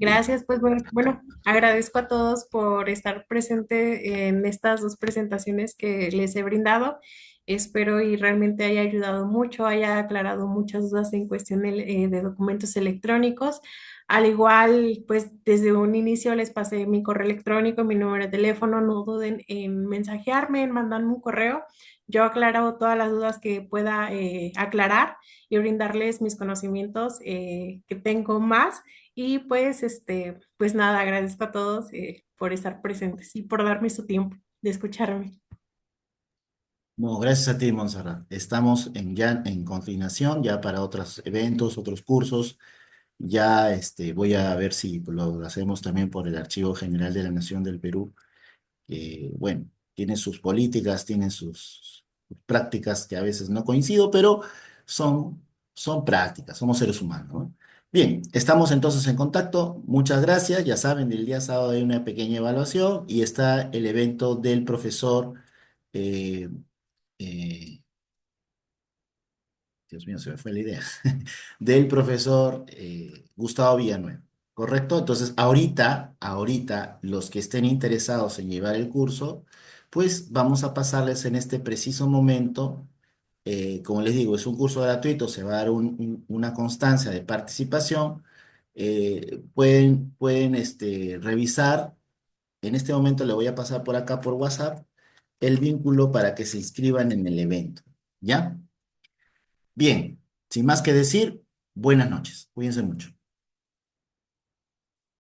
Gracias, pues bueno, agradezco a todos por estar presente en estas dos presentaciones que les he brindado. Espero y realmente haya ayudado mucho, haya aclarado muchas dudas en cuestión de documentos electrónicos. Al igual, pues desde un inicio les pasé mi correo electrónico, mi número de teléfono, no duden en mensajearme, en mandarme un correo. Yo aclaro todas las dudas que pueda aclarar y brindarles mis conocimientos que tengo más. Y pues, pues nada, agradezco a todos por estar presentes y por darme su tiempo de escucharme. No, gracias a ti, Montserrat. Estamos ya en coordinación, ya para otros eventos, otros cursos. Ya voy a ver si lo hacemos también por el Archivo General de la Nación del Perú, que, bueno, tiene sus políticas, tiene sus prácticas que a veces no coincido, pero son prácticas, somos seres humanos, ¿no? Bien, estamos entonces en contacto. Muchas gracias. Ya saben, el día sábado hay una pequeña evaluación y está el evento del profesor. eh, eh, Dios mío, se me fue la idea, del profesor Gustavo Villanueva, ¿correcto? Entonces, ahorita, los que estén interesados en llevar el curso, pues vamos a pasarles en este preciso momento, como les digo, es un curso gratuito, se va a dar una constancia de participación, pueden revisar, en este momento le voy a pasar por acá por WhatsApp el vínculo para que se inscriban en el evento, ¿ya? Bien, sin más que decir, buenas noches. Cuídense mucho.